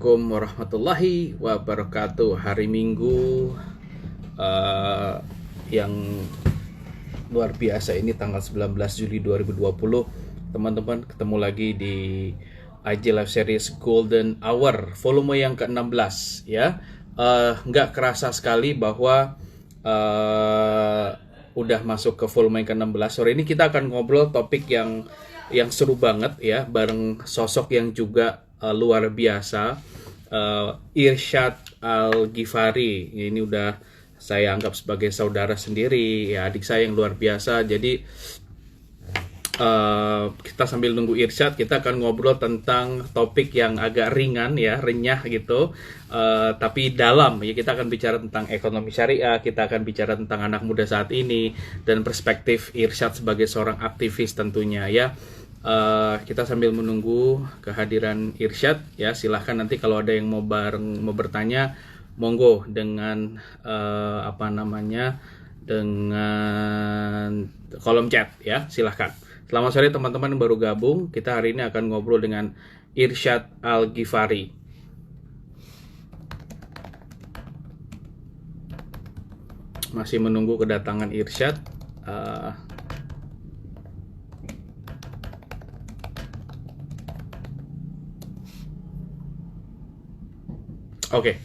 Assalamualaikum warahmatullahi wabarakatuh. Hari Minggu eh, yang luar biasa ini tanggal 19 Juli 2020. Teman-teman ketemu lagi di IG Live Series Golden Hour volume yang ke-16 ya. Nggak kerasa sekali bahwa eh, udah masuk ke volume yang ke-16. Sore ini kita akan ngobrol topik yang seru banget ya, bareng sosok yang juga luar biasa, Irsyad Al-Ghifari. Ini udah saya anggap sebagai saudara sendiri ya, adik saya yang luar biasa. Jadi kita sambil nunggu Irsyad, kita akan ngobrol tentang topik yang agak ringan ya, renyah gitu, tapi dalam ya. Kita akan bicara tentang ekonomi syariah, kita akan bicara tentang anak muda saat ini dan perspektif Irsyad sebagai seorang aktivis tentunya ya. Kita sambil menunggu kehadiran Irsyad ya, silahkan nanti kalau ada yang mau bertanya, monggo dengan dengan kolom chat ya, silahkan. Selamat sore teman-teman yang baru gabung. Kita hari ini akan ngobrol dengan Irsyad Al-Ghifari. Masih menunggu kedatangan Irsyad. Oke.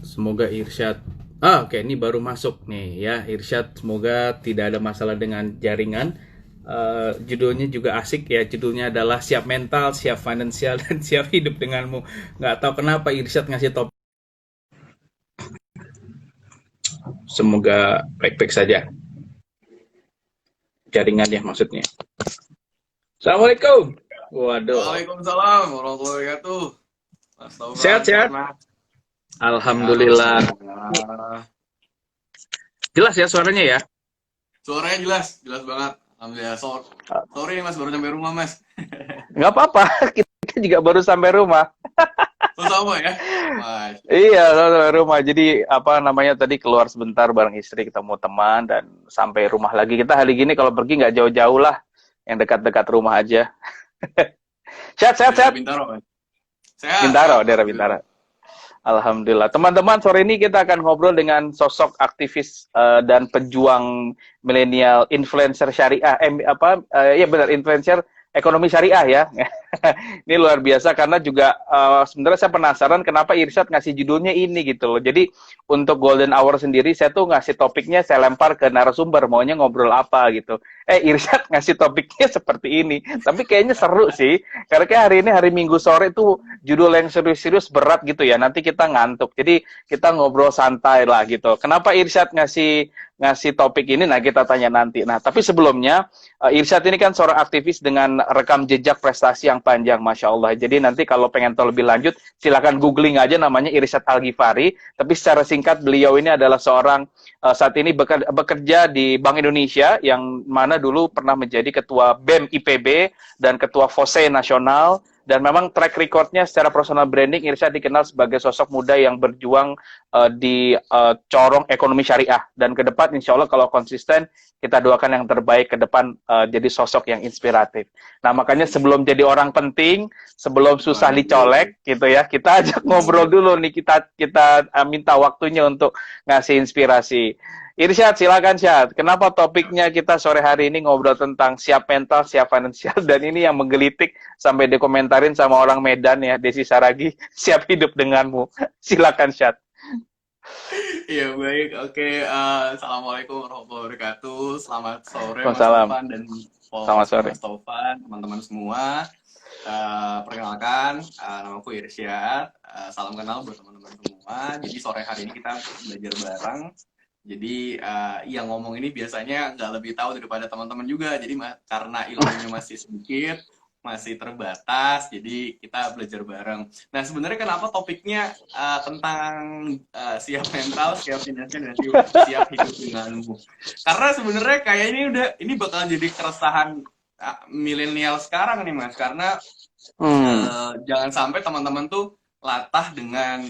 Semoga Irsyad oke, ini baru masuk nih ya Irsyad. Semoga tidak ada masalah dengan jaringan. Judulnya juga asik ya. Judulnya adalah siap mental, siap finansial, dan siap hidup denganmu. Nggak tahu kenapa Irsyad ngasih topik. Semoga baik-baik saja jaringannya maksudnya. Assalamualaikum. Waduh. Waalaikumsalam warahmatullahi wabarakatuh. Mas Taufan, Sehat-sehat. Alhamdulillah. Jelas ya suaranya ya? Suaranya jelas banget. Alhamdulillah. Sorry Mas, baru sampai rumah Mas. Nggak apa-apa, kita juga baru sampai rumah. Oh sama ya? Mas. Iya, sampai rumah. Jadi tadi keluar sebentar bareng istri, ketemu teman, dan sampai rumah lagi. Kita hari gini kalau pergi nggak jauh-jauh lah, yang dekat-dekat rumah aja. Sehat. Bintaro Mas. Sehat. Bintaro, daerah Bintaro. Alhamdulillah. Teman-teman, sore ini kita akan ngobrol dengan sosok aktivis dan pejuang milenial, influencer syariah. Ya benar, influencer ekonomi syariah ya. Ini luar biasa karena juga sebenarnya saya penasaran kenapa Irsyad ngasih judulnya ini gitu loh. Jadi untuk Golden Hour sendiri saya tuh ngasih topiknya, saya lempar ke narasumber maunya ngobrol apa gitu. Irsyad ngasih topiknya seperti ini. Tapi kayaknya seru sih. Karena kayak hari ini hari Minggu sore tuh judul yang serius-serius berat gitu ya. Nanti kita ngantuk. Jadi kita ngobrol santai lah gitu. Kenapa Irsyad ngasih topik ini? Nah, kita tanya nanti. Nah, tapi sebelumnya Irsyad ini kan seorang aktivis dengan rekam jejak prestasi yang panjang, Masya Allah. Jadi nanti kalau pengen tahu lebih lanjut, silakan googling aja namanya Irsyad Al-Ghifari. Tapi secara singkat, beliau ini adalah seorang saat ini bekerja di Bank Indonesia, yang mana dulu pernah menjadi ketua BEM IPB dan ketua FOSE Nasional. Dan memang track recordnya secara personal branding, Irsyad dikenal sebagai sosok muda yang berjuang di corong ekonomi syariah. Dan ke depan insya Allah kalau konsisten, kita doakan yang terbaik ke depan, jadi sosok yang inspiratif. Nah makanya sebelum jadi orang penting, sebelum susah dicolek gitu ya, kita ajak ngobrol dulu nih, kita minta waktunya untuk ngasih inspirasi. Irsyad, silakan Syad. Kenapa topiknya kita sore hari ini ngobrol tentang siap mental, siap finansial, dan ini yang menggelitik sampai dikomentarin sama orang Medan ya, Desi Saragi, siap hidup denganmu. Silakan Syad. Iya baik, oke. Assalamualaikum warahmatullahi wabarakatuh. Selamat sore Mas Waalaikumsalam. Taufan dan Selamat sore. Mas Taufan, teman-teman semua. Perkenalkan, namaku Irsyad. Salam kenal buat teman-teman semua. Jadi sore hari ini kita belajar bareng. Jadi yang ngomong ini biasanya nggak lebih tahu daripada teman-teman juga. Jadi karena ilmunya masih sedikit, masih terbatas, jadi kita belajar bareng. Nah sebenarnya kenapa topiknya tentang siap mental, siap finansial, dan siap hidup denganmu? Karena sebenarnya kayak ini bakal jadi keresahan milenial sekarang nih Mas. Karena jangan sampai teman-teman tuh latah dengan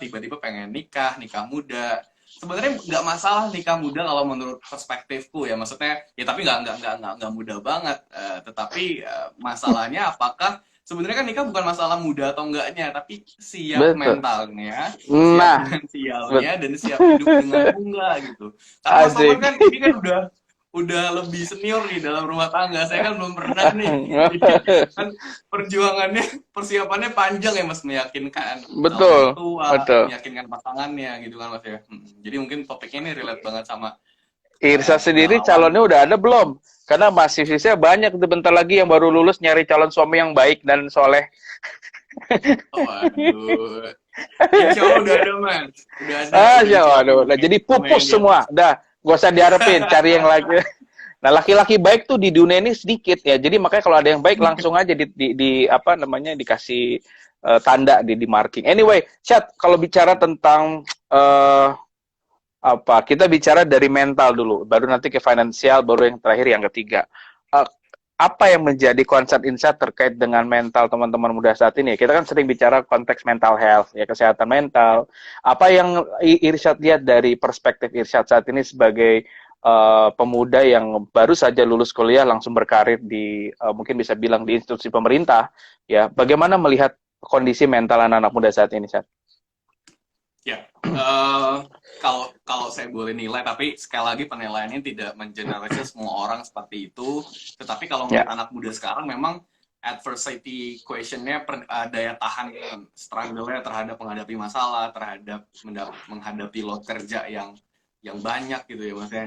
tiba-tiba pengen nikah muda. Sebenarnya nggak masalah nikah muda kalau menurut perspektifku ya, maksudnya ya tapi nggak muda banget, tetapi masalahnya apakah sebenarnya kan nikah bukan masalah muda atau enggaknya, tapi siap Betul. mentalnya, siap Nah, finansialnya, bet dan siap hidup dengan enggak gitu. Karena Mas Topan asik. kan ini kan udah lebih senior nih dalam rumah tangga. Saya kan belum pernah nih. Jadi kan perjuangannya, persiapannya panjang ya Mas, meyakinkan calon Betul, mertua, betul. meyakinkan pasangannya gitu kan Mas ya. Jadi mungkin topiknya ini relate banget sama Irsa sendiri kegalauan. calonnya udah ada belum? Karena masih sisa banyak tuh bentar lagi yang baru lulus nyari calon suami yang baik dan soleh. Oh, aduh. Insya Allah udah ada mas, udah Ya, waduh. disiapin Nah, jadi lumayan pupus di atas. semua. Udah, gak usah diharapin, cari yang lagi. Nah, laki-laki baik tuh di dunia ini sedikit ya. Jadi makanya kalau ada yang baik langsung aja di apa namanya dikasih tanda di marking. Anyway, chat kalau bicara tentang apa kita bicara dari mental dulu, baru nanti ke finansial, baru yang terakhir yang ketiga. Eh, apa yang menjadi concern insight terkait dengan mental teman-teman muda saat ini? Kita kan sering bicara konteks mental health, ya kesehatan mental. Apa yang Irsyad lihat dari perspektif Irsyad saat ini sebagai pemuda yang baru saja lulus kuliah langsung berkarir di mungkin bisa bilang di institusi pemerintah, ya bagaimana melihat kondisi mental anak-anak muda saat ini, Syad? Ya, eh, kalau kalau saya boleh nilai, tapi sekali lagi penilaiannya tidak mengeneralisir semua orang seperti itu. Tetapi kalau Ya, ngeliat anak muda sekarang, memang adversity question-nya, daya tahan struggle-nya terhadap menghadapi masalah, terhadap menghadapi load kerja yang banyak gitu ya, maksudnya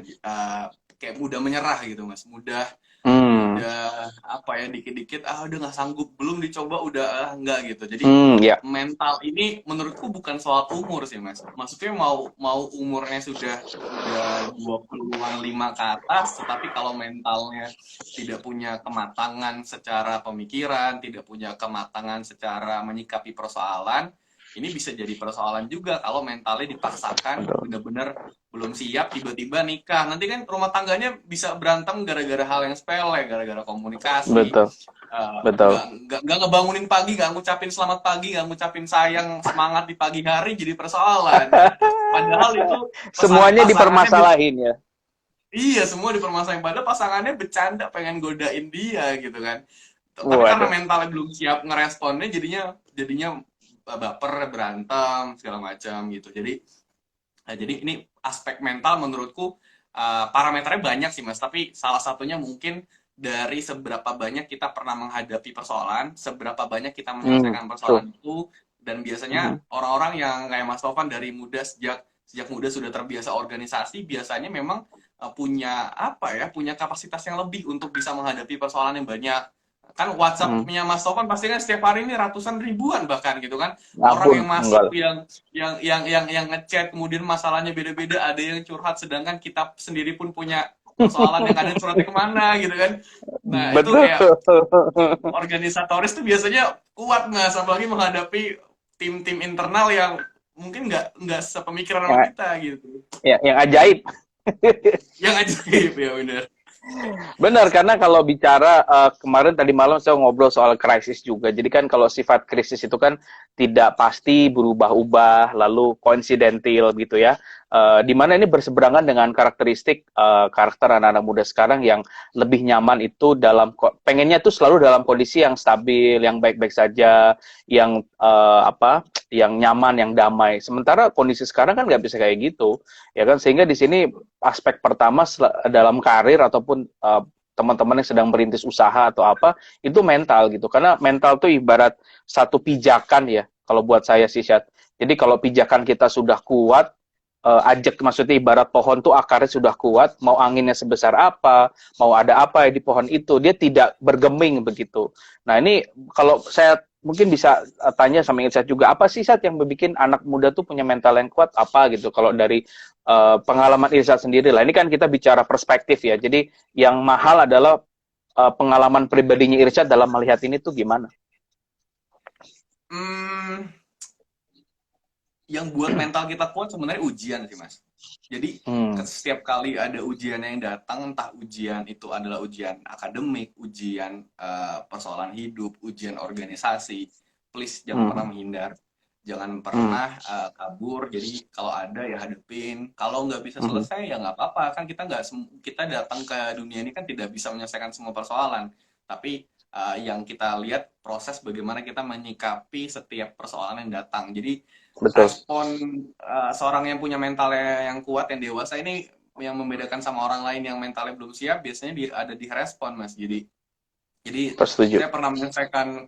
kayak mudah menyerah gitu mas, mudah hmm, mudah apa ya, dikit-dikit udah nggak sanggup, belum dicoba udah nggak gitu. Jadi ya, mental ini menurutku bukan soal umur sih mas, maksudnya mau mau umurnya sudah 20-an 5 ke atas, tetapi kalau mentalnya tidak punya kematangan secara pemikiran, tidak punya kematangan secara menyikapi persoalan, ini bisa jadi persoalan juga kalau mentalnya dipaksakan betul, benar-benar belum siap, tiba-tiba nikah. Nanti kan rumah tangganya bisa berantem gara-gara hal yang sepele, gara-gara komunikasi, betul, betul. nggak ngebangunin pagi, nggak ngucapin selamat pagi, nggak ngucapin sayang, semangat di pagi hari, jadi persoalan. Padahal itu Semuanya pasangannya dipermasalahin ya. iya, semua dipermasalahin, padahal pasangannya bercanda pengen godain dia gitu kan. Tapi karena Waduh. mentalnya belum siap ngeresponnya, jadinya jadinya baper, berantem segala macam gitu. Jadi ini aspek mental menurutku parameternya banyak sih mas, tapi salah satunya mungkin dari seberapa banyak kita pernah menghadapi persoalan, seberapa banyak kita Hmm, menyelesaikan tuh. persoalan itu. Dan biasanya Mhm. orang-orang yang kayak Mas Tovan dari muda, sejak muda sudah terbiasa organisasi, biasanya memang punya apa ya, punya kapasitas yang lebih untuk bisa menghadapi persoalan yang banyak. Kan Mhm. WhatsApp-nya Mas Tovan pasti kan setiap hari ini ratusan ribuan bahkan gitu kan, orang Ampun, yang masuk, enggak. yang ngechat, kemudian masalahnya beda-beda, ada yang curhat, sedangkan kita sendiri pun punya persoalan yang kadang curhatnya kemana gitu kan. Nah itu Betul. kayak organisatoris tuh biasanya kuat mas, apalagi menghadapi tim-tim internal yang mungkin nggak sepemikiran sama yang, kita gitu. yang ajaib. Yang ajaib ya bener. Benar, karena kalau bicara kemarin tadi malam saya ngobrol soal krisis juga. Jadi kan kalau sifat krisis itu kan tidak pasti berubah-ubah, lalu koinsidental gitu ya. Di mana ini berseberangan dengan karakteristik karakter anak-anak muda sekarang yang lebih nyaman itu pengennya tuh selalu dalam kondisi yang stabil, yang baik-baik saja, yang apa, yang nyaman, yang damai. Sementara kondisi sekarang kan nggak bisa kayak gitu, ya kan? Sehingga di sini aspek pertama dalam karir ataupun teman-teman yang sedang merintis usaha atau apa itu mental gitu, karena mental tuh ibarat satu pijakan ya kalau buat saya sih Syat. Jadi kalau pijakan kita sudah kuat, ajak maksudnya ibarat pohon tuh akarnya sudah kuat, mau anginnya sebesar apa, mau ada apa ya di pohon itu, dia tidak bergeming begitu. Nah ini kalau saya mungkin bisa tanya sama Irsyad juga, apa sih Syat yang bikin anak muda tuh punya mental yang kuat apa gitu, kalau dari pengalaman Irsyad sendiri lah. Ini kan kita bicara perspektif ya. Jadi yang mahal adalah pengalaman pribadinya Irsyad dalam melihat ini tuh gimana? Hmm, yang buat mental kita kuat sebenarnya ujian sih mas. Jadi Hmm. setiap kali ada ujian yang datang, entah ujian itu adalah ujian akademik, ujian persoalan hidup, ujian organisasi, please jangan pernah Hmm. menghindar, jangan Hmm. pernah kabur. Jadi kalau ada ya hadepin, kalau nggak bisa Hmm. selesai ya nggak apa-apa, kan kita nggak kita datang ke dunia ini kan tidak bisa menyelesaikan semua persoalan, tapi yang kita lihat proses bagaimana kita menyikapi setiap persoalan yang datang. Jadi Betul. respon seorang yang punya mentalnya yang kuat, yang dewasa ini yang membedakan sama orang lain yang mentalnya belum siap, biasanya ada di respon, Mas. Jadi Setuju. saya pernah menyelesaikan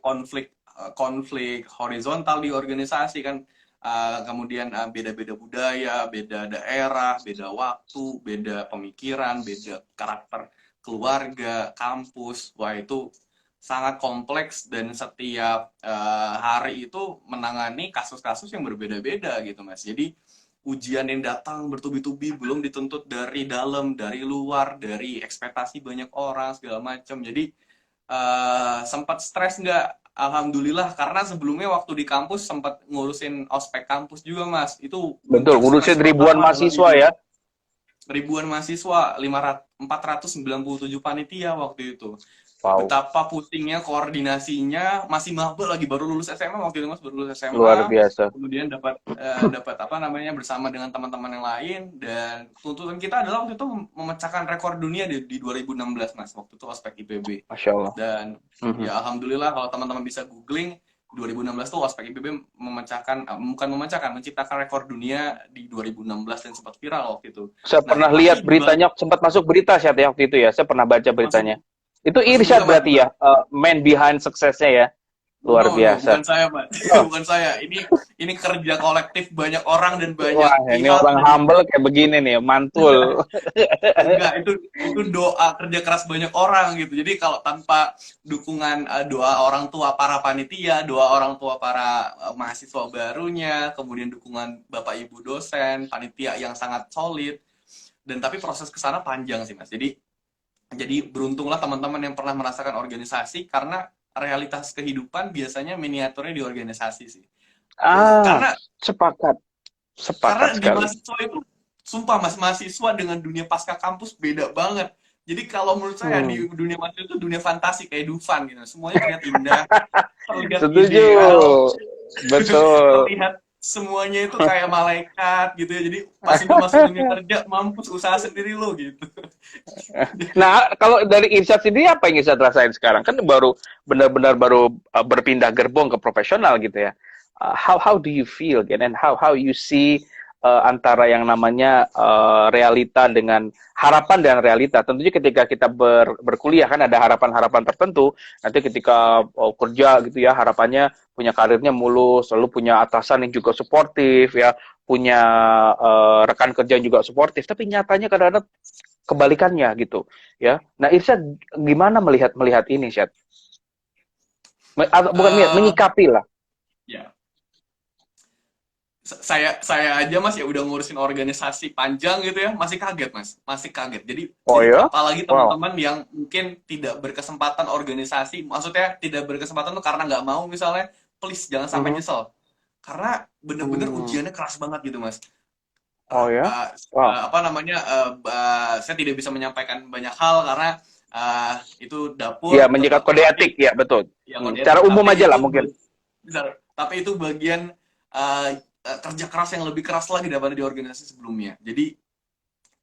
konflik horizontal di organisasi kan. Kemudian beda-beda budaya, beda daerah, beda waktu, beda pemikiran, beda karakter keluarga, kampus. Wah, itu sangat kompleks dan setiap hari itu menangani kasus-kasus yang berbeda-beda gitu, Mas. Jadi ujian yang datang bertubi-tubi belum dituntut dari dalam, dari luar, dari ekspektasi banyak orang segala macam. Jadi sempat stres nggak? Alhamdulillah, karena sebelumnya waktu di kampus sempat ngurusin ospek kampus juga, Mas. Itu Betul, puncak stres ngurusin ribuan pertama dalam mahasiswa hidup. ya. Ribuan mahasiswa, 497 panitia waktu itu. Wow, Betapa pusingnya koordinasinya, masih maba lagi, baru lulus SMA waktu itu, Mas, baru lulus luar SMA. biasa. Kemudian dapat apa namanya, bersama dengan teman-teman yang lain, dan tuntutan kita adalah waktu itu memecahkan rekor dunia di 2016, Mas. Waktu itu ospek IPB. Masya Allah. Dan ya alhamdulillah kalau teman-teman bisa googling, 2016 tuh ospek IPB menciptakan rekor dunia di 2016 dan sempat viral waktu itu. Saya Nah, pernah lihat beritanya, sempat masuk berita Syat ya waktu itu ya. Saya pernah baca beritanya. Itu masuk Irsyad juga, Mas. berarti ya, man behind suksesnya ya. Luar No, biasa. bukan saya, Pak. Oh. Bukan saya. Ini kerja kolektif banyak orang dan banyak Wah, ini pihak. orang humble kayak begini nih, mantul. Enggak, itu doa kerja keras banyak orang gitu. Jadi kalau tanpa dukungan doa orang tua para panitia, doa orang tua para mahasiswa barunya, kemudian dukungan Bapak Ibu dosen, panitia yang sangat solid, dan tapi proses ke sana panjang sih, Mas. Jadi beruntunglah teman-teman yang pernah merasakan organisasi, karena realitas kehidupan biasanya miniaturnya di organisasi sih. Karena Sepakat. Sepakat di sekali. mahasiswa itu, sumpah Mas, mahasiswa dengan dunia pasca kampus beda banget. Jadi kalau menurut saya di dunia mahasiswa itu dunia fantasi kayak Dufan gitu. Semuanya terlihat indah, terlihat Setuju. ideal, Betul. terlihat semuanya itu kayak malaikat gitu ya. Jadi pas udah masuk dunia kerja, mampus usaha sendiri lo gitu. Nah, kalau dari Irsyad sendiri apa yang Irsyad rasain sekarang? Kan benar-benar baru berpindah gerbong ke profesional gitu ya. How do you feel and how you see antara yang namanya realita dengan harapan dan realita. Tentunya ketika kita berkuliah kan ada harapan-harapan tertentu. Nanti ketika kerja gitu ya, harapannya punya karirnya mulus, lalu punya atasan yang juga suportif ya, punya rekan kerja yang juga suportif. Tapi nyatanya kadang-kadang kebalikannya gitu ya. Nah, Irsyad gimana melihat ini, Syad? Bukan menyikapi lah. Ya. Saya aja Mas ya udah ngurusin organisasi panjang gitu ya, masih kaget Mas, masih kaget. Jadi Ya? apalagi teman-teman yang mungkin tidak berkesempatan organisasi, maksudnya tidak berkesempatan tuh karena nggak mau misalnya, please jangan sampai nyesel. Karena bener-bener ujiannya keras banget gitu Mas. Apa namanya, saya tidak bisa menyampaikan banyak hal karena itu dapur. Ya, menjaga kode etik, ya betul. Ya, secara umum aja lah mungkin. Benar. Tapi itu bagian kerja keras yang lebih keras lagi daripada di organisasi sebelumnya. Jadi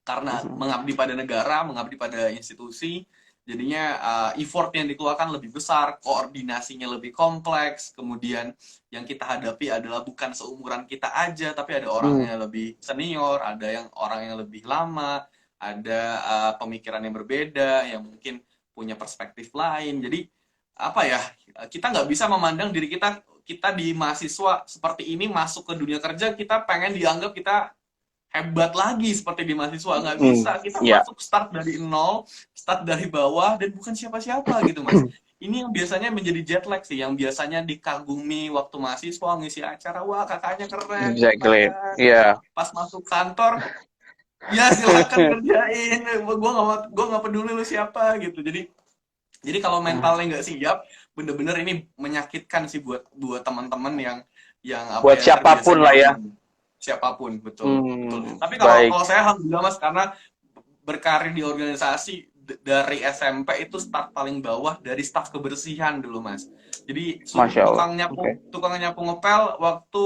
karena mengabdi pada negara, mengabdi pada institusi, jadinya effort yang dikeluarkan lebih besar, koordinasinya lebih kompleks, kemudian yang kita hadapi adalah bukan seumuran kita aja, tapi ada orang yang lebih senior, ada yang orang yang lebih lama, ada pemikiran yang berbeda, yang mungkin punya perspektif lain. Jadi apa ya, kita nggak bisa memandang diri kita di mahasiswa seperti ini masuk ke dunia kerja, kita pengen dianggap kita hebat lagi seperti di mahasiswa. Nggak bisa, kita masuk start dari nol, start dari bawah, dan bukan siapa-siapa gitu Mas. Ini yang biasanya menjadi jet lag sih, yang biasanya dikagumi waktu mahasiswa, ngisi acara, wah kakaknya keren, exactly. Yeah. Pas masuk kantor, ya silakan kerjain, gue nggak peduli lu siapa gitu. Jadi kalau mentalnya nggak siap, bener-bener ini menyakitkan sih buat teman-teman yang buat siapapun lah ya. Siapapun, betul. Tapi kalau saya alhamdulillah Mas, karena berkarir di organisasi dari SMP itu start paling bawah, dari staf kebersihan dulu Mas. Jadi tukang nyapu ngepel waktu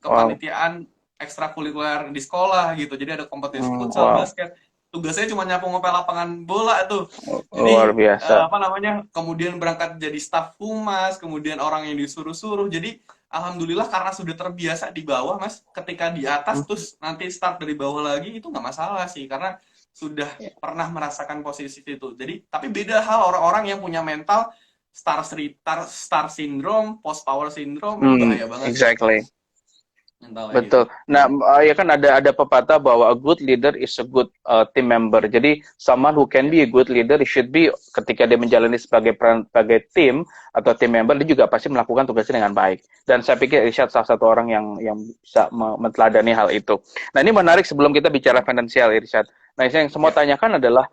kepanitiaan ekstrakurikuler di sekolah gitu. Jadi ada kompetisi futsal, basket. tugasnya cuma nyapu ngepel lapangan bola tuh. Luar Jadi biasa. apa namanya, kemudian berangkat jadi staf humas, kemudian orang yang disuruh-suruh. Jadi alhamdulillah karena sudah terbiasa di bawah mas, ketika di atas Hmm. terus nanti start dari bawah lagi itu nggak masalah sih, karena sudah pernah merasakan posisi itu. Jadi tapi beda hal orang-orang yang punya mental star syndrome, post power syndrome, itu bahaya banget sih Exactly. mentalnya gitu. Betul. Nah, ya kan ada pepatah bahwa a good leader is a good team member. Jadi, someone who can be a good leader should be ketika dia menjalani sebagai peran sebagai tim atau team member, dia juga pasti melakukan tugasnya dengan baik. Dan saya pikir Irsyad salah satu orang yang bisa meneladani hal itu. Nah, ini menarik sebelum kita bicara finansial, Irsyad. Nah, yang semua Ya, tanyakan adalah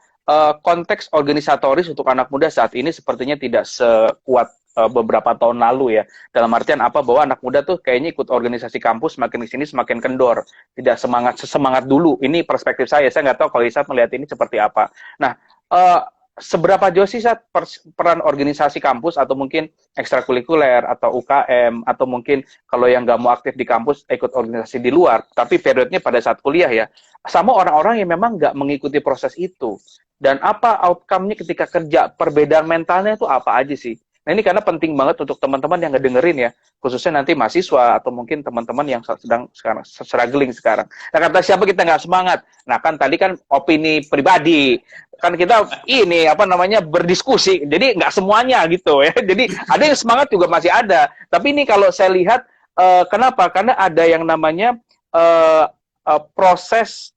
konteks organisatoris untuk anak muda saat ini sepertinya tidak sekuat beberapa tahun lalu ya. Dalam artian apa, bahwa anak muda tuh kayaknya ikut organisasi kampus semakin di sini semakin kendor, tidak sesemangat dulu. Ini perspektif saya nggak tahu kalau Isa melihat ini seperti apa. Nah, uh, seberapa jauh sih saat peran organisasi kampus atau mungkin ekstrakurikuler atau UKM atau mungkin kalau yang nggak mau aktif di kampus ikut organisasi di luar, tapi periodnya pada saat kuliah ya, sama orang-orang yang memang nggak mengikuti proses itu. Dan apa outcome-nya ketika kerja, perbedaan mentalnya itu apa aja sih? Nah, ini karena penting banget untuk teman-teman yang ngedengerin ya, khususnya nanti mahasiswa atau mungkin teman-teman yang sedang sekarang struggling sekarang. Nah, kata siapa kita nggak semangat? Nah, kan tadi kan opini pribadi, kan kita ini apa namanya berdiskusi, jadi nggak semuanya gitu ya. Jadi ada yang semangat juga masih ada. Tapi ini kalau saya lihat kenapa? Karena ada yang namanya proses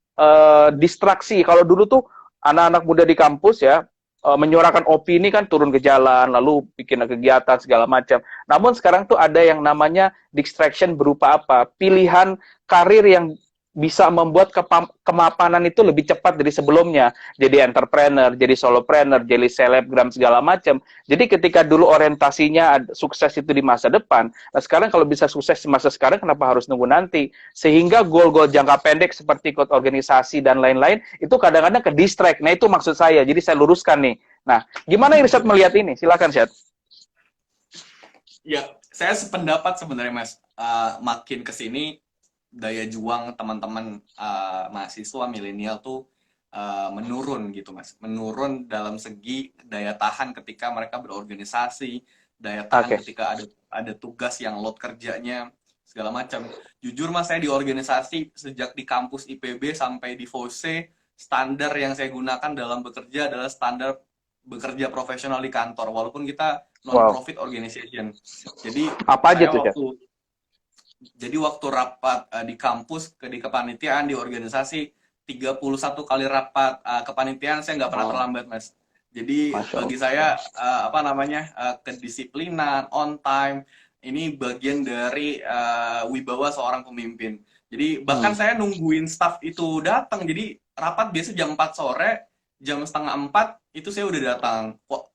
distraksi. Kalau dulu tuh anak-anak muda di kampus ya menyuarakan opini kan turun ke jalan, lalu bikin kegiatan segala macam. Namun sekarang tuh ada yang namanya distraction berupa apa? Pilihan karir yang bisa membuat kemapanan itu lebih cepat dari sebelumnya. Jadi entrepreneur, jadi solopreneur, jadi selebgram segala macam. Jadi ketika dulu orientasinya sukses itu di masa depan, nah sekarang kalau bisa sukses di masa sekarang, kenapa harus nunggu nanti? Sehingga goal-goal jangka pendek seperti ikut organisasi dan lain-lain itu kadang-kadang ke distract. Nah itu maksud saya. Jadi saya luruskan nih. Nah, gimana Irsyad melihat ini? Silakan, Syad. ya, saya sependapat sebenarnya mas. Makin kesini daya juang teman-teman mahasiswa milenial tuh menurun gitu mas, menurun dalam segi daya tahan ketika mereka berorganisasi, daya tahan Oke. ketika ada tugas yang load kerjanya segala macam. Jujur mas, saya di organisasi sejak di kampus IPB sampai di FOSE, standar yang saya gunakan dalam bekerja adalah standar bekerja profesional di kantor, walaupun kita non Wow. profit organization. Jadi Apa aja saya tuh, Syad? waktu rapat di kampus, di kepanitiaan, di organisasi, 31 kali rapat kepanitiaan saya nggak pernah Oh, terlambat mas. Jadi Masya bagi Allah. saya apa namanya, kedisiplinan, on time, ini bagian dari wibawa seorang pemimpin. Jadi bahkan Hmm. saya nungguin staff itu datang. Jadi rapat biasa jam 4 sore, jam setengah 4 itu saya udah datang.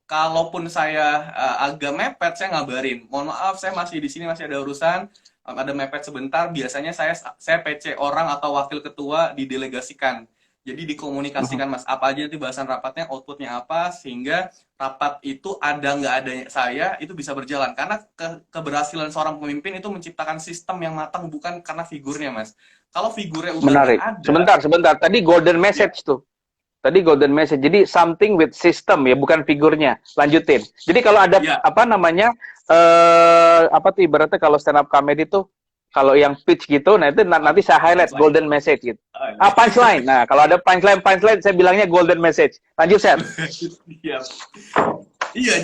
Kalaupun saya agak mepet, saya ngabarin. Mohon maaf, saya masih di sini, masih ada urusan, ada mepet sebentar. Biasanya saya PC orang atau wakil ketua didelegasikan. Jadi Mhm. dikomunikasikan mas, apa aja nanti bahasan rapatnya, outputnya apa, sehingga rapat itu ada nggak adanya saya itu bisa berjalan. Karena keberhasilan seorang pemimpin itu menciptakan sistem yang matang, bukan karena figurnya mas. Kalau figurnya udah nggak Menarik. ada, Sebentar. Tadi golden ya, message tuh. Tadi golden message. Jadi something with system ya, bukan figurnya. Lanjutin. Jadi kalau ada ya, apa namanya apa tuh ibaratnya kalau stand up comedy tuh kalau yang pitch gitu, nah itu nanti saya highlight punchline. golden message gitu. Ah, punchline. Nah, kalau ada punchline saya bilangnya golden message. Lanjut, Set. Iya, iya.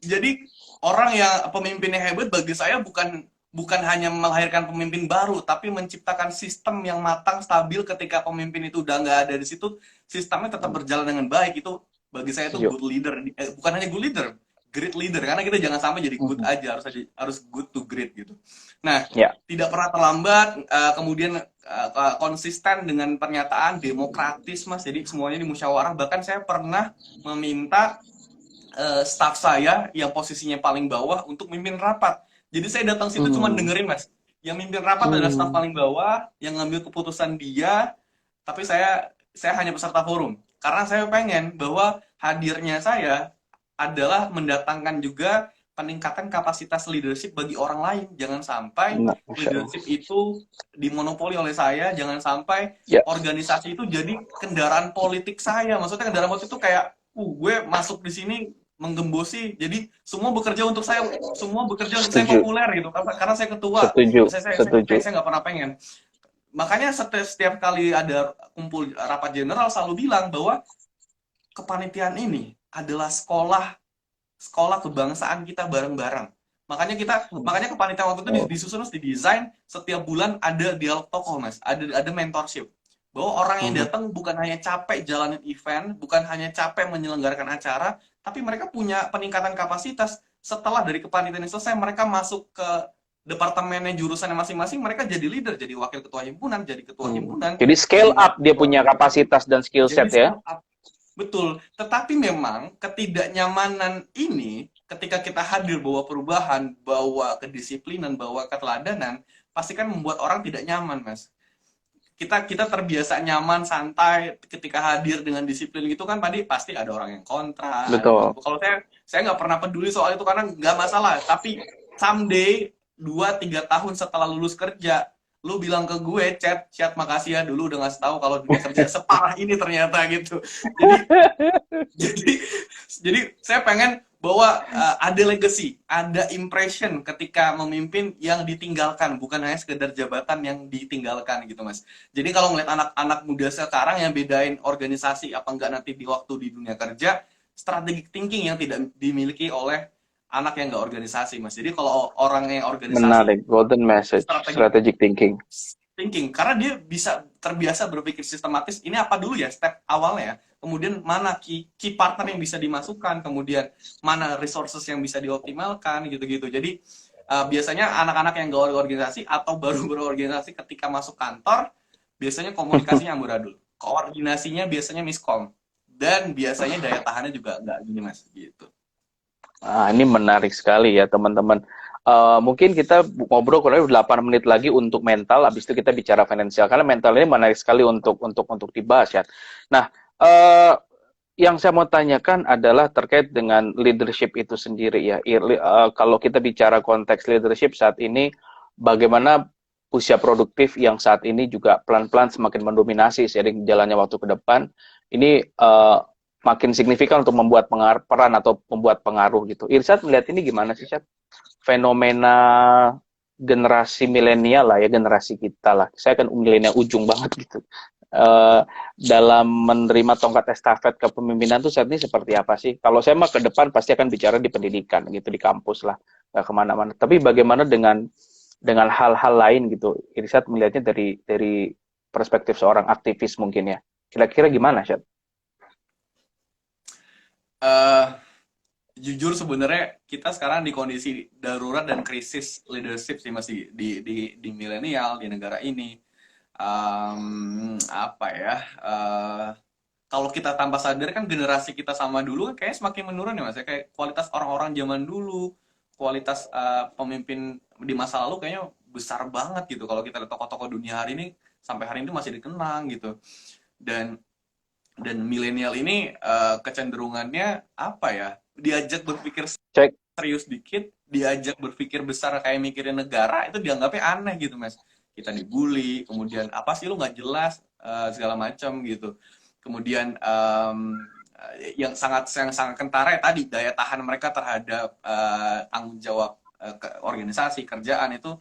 Jadi orang yang pemimpinnya hebat bagi saya bukan bukan hanya melahirkan pemimpin baru, tapi menciptakan sistem yang matang, stabil. Ketika pemimpin itu udah nggak ada di situ, sistemnya tetap berjalan dengan baik. Itu bagi saya itu Setuju. good leader. Bukan hanya good leader, great leader. Karena kita jangan sampai jadi good Mhm. aja, harus good to great gitu. Nah, Ya. tidak pernah terlambat, kemudian konsisten dengan pernyataan, demokratis mas. Jadi semuanya dimusyawarah. Bahkan saya pernah meminta staff saya yang posisinya paling bawah untuk mimpin rapat. Jadi saya datang situ cuma Hmm. dengerin mas. Yang mimpin rapat adalah staff Hmm. paling bawah, yang ngambil keputusan dia, tapi saya hanya peserta forum. Karena saya pengen bahwa hadirnya saya adalah mendatangkan juga peningkatan kapasitas leadership bagi orang lain. Jangan sampai Nah, Masya Allah. leadership itu dimonopoli oleh saya, jangan sampai Ya, organisasi itu jadi kendaraan politik saya. Maksudnya kendaraan politik itu kayak, gue masuk di sini menggembosi, jadi semua bekerja untuk saya, semua bekerja untuk saya setuju, populer gitu, karena saya ketua. setuju, setuju. Saya nggak pernah pengen. Makanya setiap kali ada kumpul rapat general selalu bilang bahwa kepanitiaan ini adalah sekolah kebangsaan kita bareng-bareng. Makanya kepanitiaan waktu itu Oh. disusun, didesain setiap bulan ada dialog tokoh, Mas. Ada mentorship. Bahwa orang yang datang bukan hanya capek jalanin event, bukan hanya capek menyelenggarakan acara, tapi mereka punya peningkatan kapasitas. Setelah dari kepanitiaan ini selesai, mereka masuk ke departemennya jurusannya masing-masing, mereka jadi leader, jadi wakil ketua himpunan, jadi ketua himpunan, Jadi scale jadi up dia punya kapasitas dan skill jadi set ya. skill up. Betul, tetapi memang ketidaknyamanan ini ketika kita hadir bawa perubahan, bawa kedisiplinan, bawa keteladanan, pasti kan membuat orang tidak nyaman, Mas. Kita terbiasa nyaman, santai ketika hadir dengan disiplin gitu kan, pasti ada orang yang kontra, Betul. kalau saya nggak pernah peduli soal itu karena nggak masalah, tapi someday 2-3 tahun setelah lulus kerja, lu bilang ke gue, chat makasih ya dulu udah ngasih tahu kalau dunia kerja separah ini ternyata gitu. Jadi jadi saya pengen bahwa ada legacy, ada impression ketika memimpin yang ditinggalkan, bukan hanya sekedar jabatan yang ditinggalkan gitu, Mas. Jadi kalau ngeliat anak-anak muda sekarang yang bedain organisasi apa enggak nanti di waktu di dunia kerja, strategic thinking yang tidak dimiliki oleh anak yang nggak organisasi, Mas. Jadi kalau orang yang organisasi, Menarik, golden message, strategic thinking. Karena dia bisa terbiasa berpikir sistematis, ini apa dulu ya step awalnya ya, kemudian mana key partner yang bisa dimasukkan, kemudian mana resources yang bisa dioptimalkan gitu-gitu. Jadi biasanya anak-anak yang gak organisasi atau baru berorganisasi ketika masuk kantor, biasanya komunikasinya amburadul, koordinasinya biasanya miskom, dan biasanya daya tahannya juga nggak gini, Mas, gitu. Ini menarik sekali ya teman-teman. Mungkin kita ngobrol kurang lebih 8 menit lagi untuk mental, habis itu kita bicara finansial karena mental ini menarik sekali untuk dibahas ya. Nah, yang saya mau tanyakan adalah terkait dengan leadership itu sendiri ya. Kalau kita bicara konteks leadership saat ini, bagaimana usia produktif yang saat ini juga pelan-pelan semakin mendominasi seiring jalannya waktu ke depan. Ini makin signifikan untuk membuat peran atau membuat pengaruh gitu. Irsyad melihat ini gimana sih, Syad? Fenomena generasi milenial lah ya, generasi kita lah. Saya kan milenial ujung banget gitu. Dalam menerima tongkat estafet kepemimpinan tuh saat ini seperti apa sih? Kalau saya mah ke depan pasti akan bicara di pendidikan gitu, di kampus lah, nggak kemana-mana. Tapi bagaimana dengan hal-hal lain gitu? Irsyad melihatnya dari perspektif seorang aktivis mungkin ya. Kira-kira gimana, Syad? Jujur sebenarnya kita sekarang di kondisi darurat dan krisis leadership sih, masih di milenial di negara ini. Apa ya? Kalau kita tanpa sadar kan generasi kita sama dulu kayaknya semakin menurun ya, Mas. Kayak kualitas orang-orang zaman dulu, kualitas pemimpin di masa lalu kayaknya besar banget gitu. Kalau kita lihat tokoh-tokoh dunia hari ini sampai hari ini masih dikenang gitu. Dan milenial ini kecenderungannya apa ya, diajak berpikir serius dikit, diajak berpikir besar kayak mikirin negara, itu dianggapnya aneh gitu, Mas. Kita dibully, kemudian apa sih lu nggak jelas, segala macam gitu. Kemudian yang sangat kentara ya tadi, daya tahan mereka terhadap tanggung jawab organisasi kerjaan itu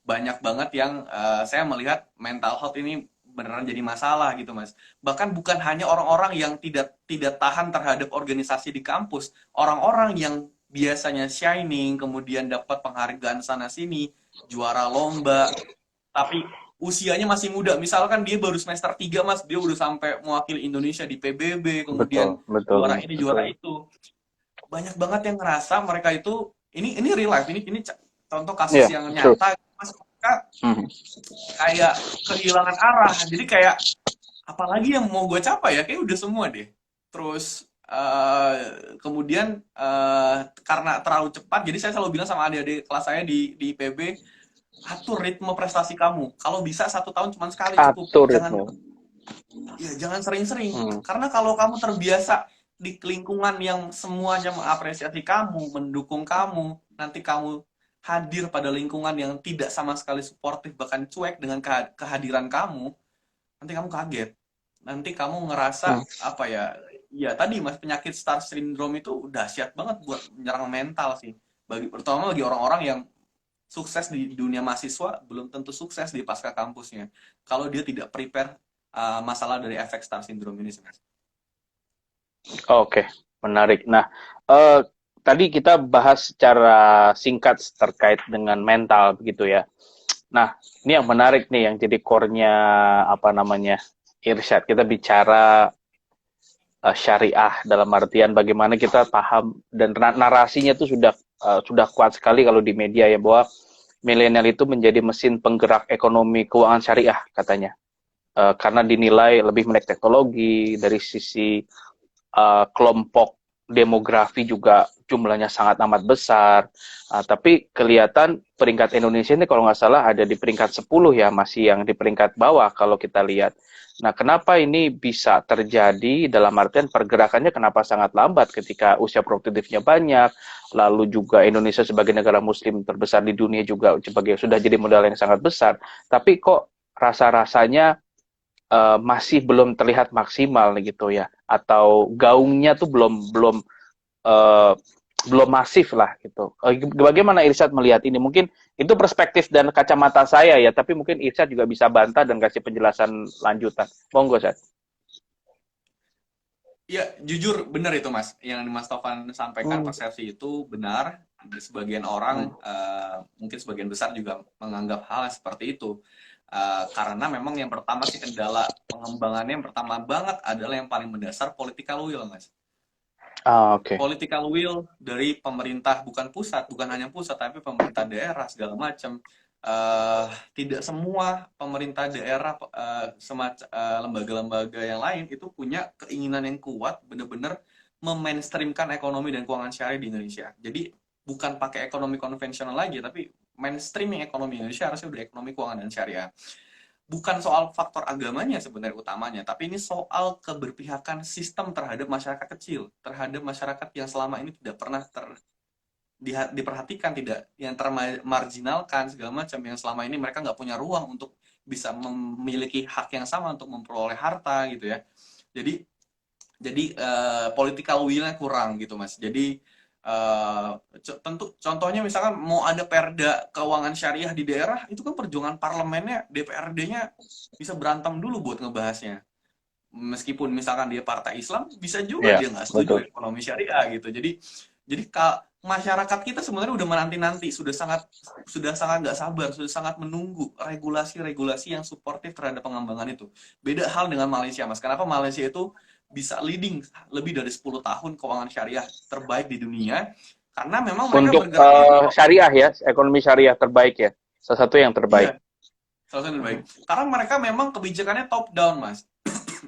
banyak banget yang saya melihat mental health ini beneran jadi masalah gitu, Mas. Bahkan bukan hanya orang-orang yang tidak tahan terhadap organisasi di kampus, orang-orang yang biasanya shining, kemudian dapat penghargaan sana sini, juara lomba, tapi usianya masih muda. Misalkan dia baru semester 3, Mas, dia udah sampai mewakili Indonesia di PBB, kemudian juara ini, juara itu. Banyak banget yang ngerasa mereka itu ini real life, ini contoh kasus yang nyata, Mas. Kayak kehilangan arah, jadi kayak apalagi yang mau gue capai ya, kayak udah semua deh. Terus kemudian karena terlalu cepat, jadi saya selalu bilang sama adik-adik kelas saya di PB, atur ritme prestasi kamu. Kalau bisa 1 tahun cuma sekali cukup. Jangan sering-sering. Karena kalau kamu terbiasa di lingkungan yang semuanya mengapresiasi kamu, mendukung kamu, nanti kamu hadir pada lingkungan yang tidak sama sekali suportif, bahkan cuek dengan kehadiran kamu, nanti kamu kaget. Nanti kamu ngerasa, Hmm. apa ya, ya tadi mas, penyakit star syndrome itu dahsyat banget buat menyerang mental sih. Terutama bagi orang-orang yang sukses di dunia mahasiswa, belum tentu sukses di pasca kampusnya. Kalau dia tidak prepare masalah dari efek star syndrome ini sih mas. Oke, menarik. Nah, eh, tadi kita bahas secara singkat terkait dengan mental begitu ya. Nah, ini yang menarik nih yang jadi core-nya apa namanya Irsyad. Kita bicara syariah dalam artian bagaimana kita paham dan narasinya itu sudah kuat sekali kalau di media ya bahwa milenial itu menjadi mesin penggerak ekonomi keuangan syariah katanya. Karena dinilai lebih melek teknologi dari sisi kelompok demografi juga jumlahnya sangat amat besar. Tapi kelihatan peringkat Indonesia ini kalau nggak salah ada di peringkat 10 ya, masih yang di peringkat bawah kalau kita lihat. Nah, kenapa ini bisa terjadi dalam artian pergerakannya kenapa sangat lambat ketika usia produktifnya banyak, lalu juga Indonesia sebagai negara muslim terbesar di dunia juga sebagai sudah jadi modal yang sangat besar, tapi kok rasa-rasanya masih belum terlihat maksimal gitu ya, atau gaungnya tuh belum belum uh, belum masif lah gitu. Bagaimana Irsyad melihat ini? Mungkin itu perspektif dan kacamata saya ya, tapi mungkin Irsyad juga bisa bantah dan kasih penjelasan lanjutan. Monggo, Syad. Ya, jujur benar itu Mas. Yang Mas Tovan sampaikan Hmm. persepsi itu benar. Sebagian orang, Hmm. mungkin sebagian besar juga menganggap hal seperti itu. Karena memang yang pertama sih kendala pengembangannya yang pertama banget adalah yang paling mendasar political will, Mas. Oke. Political will dari pemerintah, bukan pusat, bukan hanya pusat, tapi pemerintah daerah segala macam. Uh, Tidak semua pemerintah daerah, lembaga-lembaga yang lain itu punya keinginan yang kuat benar-benar memainstreamkan ekonomi dan keuangan syariah di Indonesia. Jadi bukan pakai ekonomi konvensional lagi, tapi mainstreaming ekonomi Indonesia harusnya udah ekonomi keuangan dan syariah. Bukan soal faktor agamanya sebenarnya utamanya, tapi ini soal keberpihakan sistem terhadap masyarakat kecil, terhadap masyarakat yang selama ini tidak pernah diperhatikan, tidak yang termarginalkan segala macam, yang selama ini mereka nggak punya ruang untuk bisa memiliki hak yang sama untuk memperoleh harta gitu ya. Jadi political will-nya kurang gitu mas. Jadi tentu contohnya misalkan mau ada perda keuangan syariah di daerah, itu kan perjuangan parlemennya, DPRD-nya bisa berantem dulu buat ngebahasnya. Meskipun misalkan dia partai Islam, bisa juga Ya, dia nggak setuju betul. ekonomi syariah gitu. Jadi masyarakat kita sebenarnya udah menanti-nanti, sudah sangat nggak sabar, sudah sangat menunggu regulasi-regulasi yang suportif terhadap pengembangan itu. Beda hal dengan Malaysia, Mas. Kenapa Malaysia itu bisa leading lebih dari 10 tahun keuangan syariah terbaik di dunia? Karena memang mereka Untuk bergeraknya itu syariah ya, ekonomi syariah terbaik ya. Salah satu yang iya, terbaik. salah satu yang terbaik. Karena mereka memang kebijakannya top down, Mas.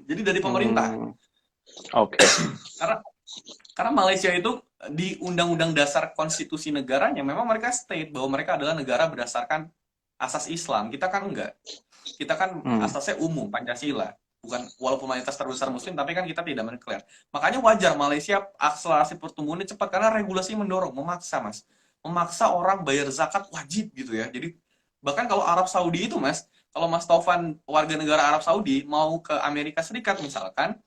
Jadi dari pemerintah. Hmm, oke. Karena Karena Malaysia itu di Undang-Undang Dasar Konstitusi negaranya memang mereka state bahwa mereka adalah negara berdasarkan asas Islam. Kita kan enggak. Kita kan Hmm. asasnya umum, Pancasila. Bukan walaupun mayoritas terbesar muslim tapi kan kita tidak mendeklar. Makanya wajar Malaysia akselerasi pertumbuhannya cepat karena regulasi mendorong, memaksa Mas. Memaksa orang bayar zakat wajib gitu ya. Jadi bahkan kalau Arab Saudi itu Mas, kalau Mas Taufan warga negara Arab Saudi mau ke Amerika Serikat misalkan,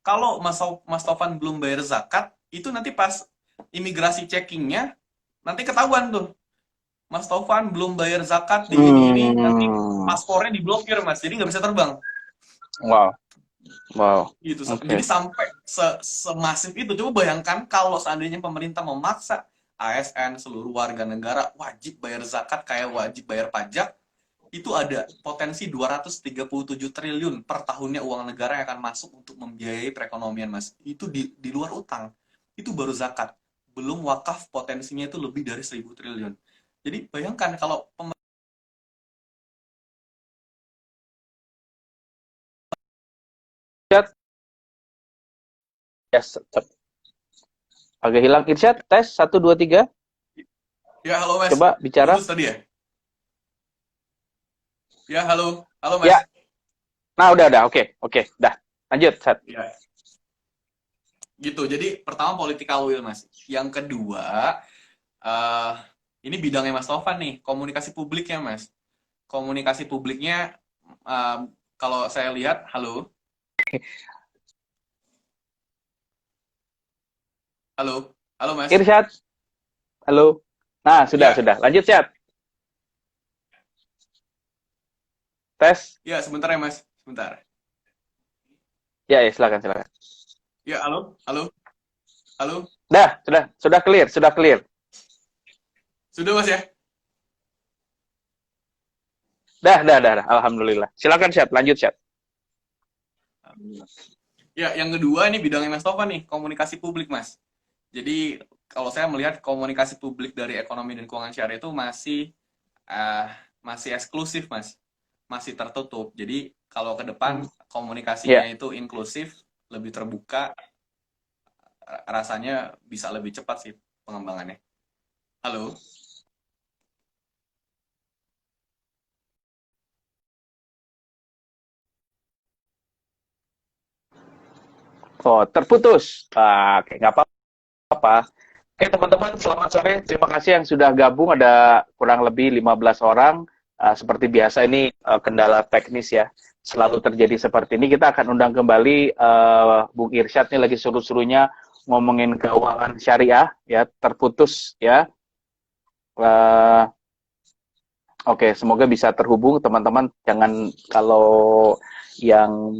kalau Mas Taufan belum bayar zakat, itu nanti pas imigrasi checkingnya, nanti ketahuan tuh. Mas Taufan belum bayar zakat di ini, nanti Hmm. paspornya diblokir, Mas. Jadi nggak bisa terbang. Wow. Wow. Gitu. Jadi Oke. sampai semasif itu. Coba bayangkan kalau seandainya pemerintah memaksa ASN, seluruh warga negara, wajib bayar zakat kayak wajib bayar pajak, itu ada potensi 237 triliun per tahunnya uang negara yang akan masuk untuk membiayai perekonomian, Mas. Itu di luar utang. Itu baru zakat. Belum wakaf potensinya itu lebih dari 1.000 triliun. Jadi bayangkan kalau Irsyad, yes. Agak hilang Irsyad, tes 1 2 3. ya halo Mas, Coba bicara. putus tadi ya? Ya halo, halo Mas. Ya. Nah, udah. Oke. Oke. Dah. Lanjut, Sat. Ya, gitu. Jadi pertama political will Mas. Yang kedua eh ini bidangnya Mas Tovan nih, komunikasi publiknya Mas. Komunikasi publiknya, eh, kalau saya lihat, halo, halo, halo Mas. Irsyad, halo. Nah, sudah, Ya, sudah. Lanjut, Syad. Tes. ya sebentar ya Mas, sebentar. Ya, ya, silakan, silakan. Ya, halo, halo, halo. Dah, sudah clear, sudah clear. Sudah Mas ya? Dah. Alhamdulillah. Silakan, Syad. Lanjut, Syad. Ya, yang kedua ini bidangnya Mas Tovan nih, komunikasi publik Mas. Jadi kalau saya melihat komunikasi publik dari ekonomi dan keuangan syariah itu eh, masih eksklusif Mas, masih tertutup. Jadi kalau ke depan komunikasinya Ya. itu inklusif, lebih terbuka, rasanya bisa lebih cepat sih pengembangannya. Halo, Oh, terputus. Oke, nggak apa-apa. Oke, teman-teman, selamat sore. Terima kasih yang sudah gabung. Ada kurang lebih 15 orang. Seperti biasa, ini kendala teknis ya. Selalu terjadi seperti ini. Kita akan undang kembali Bung Irsyad. Ini lagi suruh-suruhnya ngomongin keuangan syariah. Ya, terputus ya. Uh, Oke, semoga bisa terhubung teman-teman. Jangan kalau yang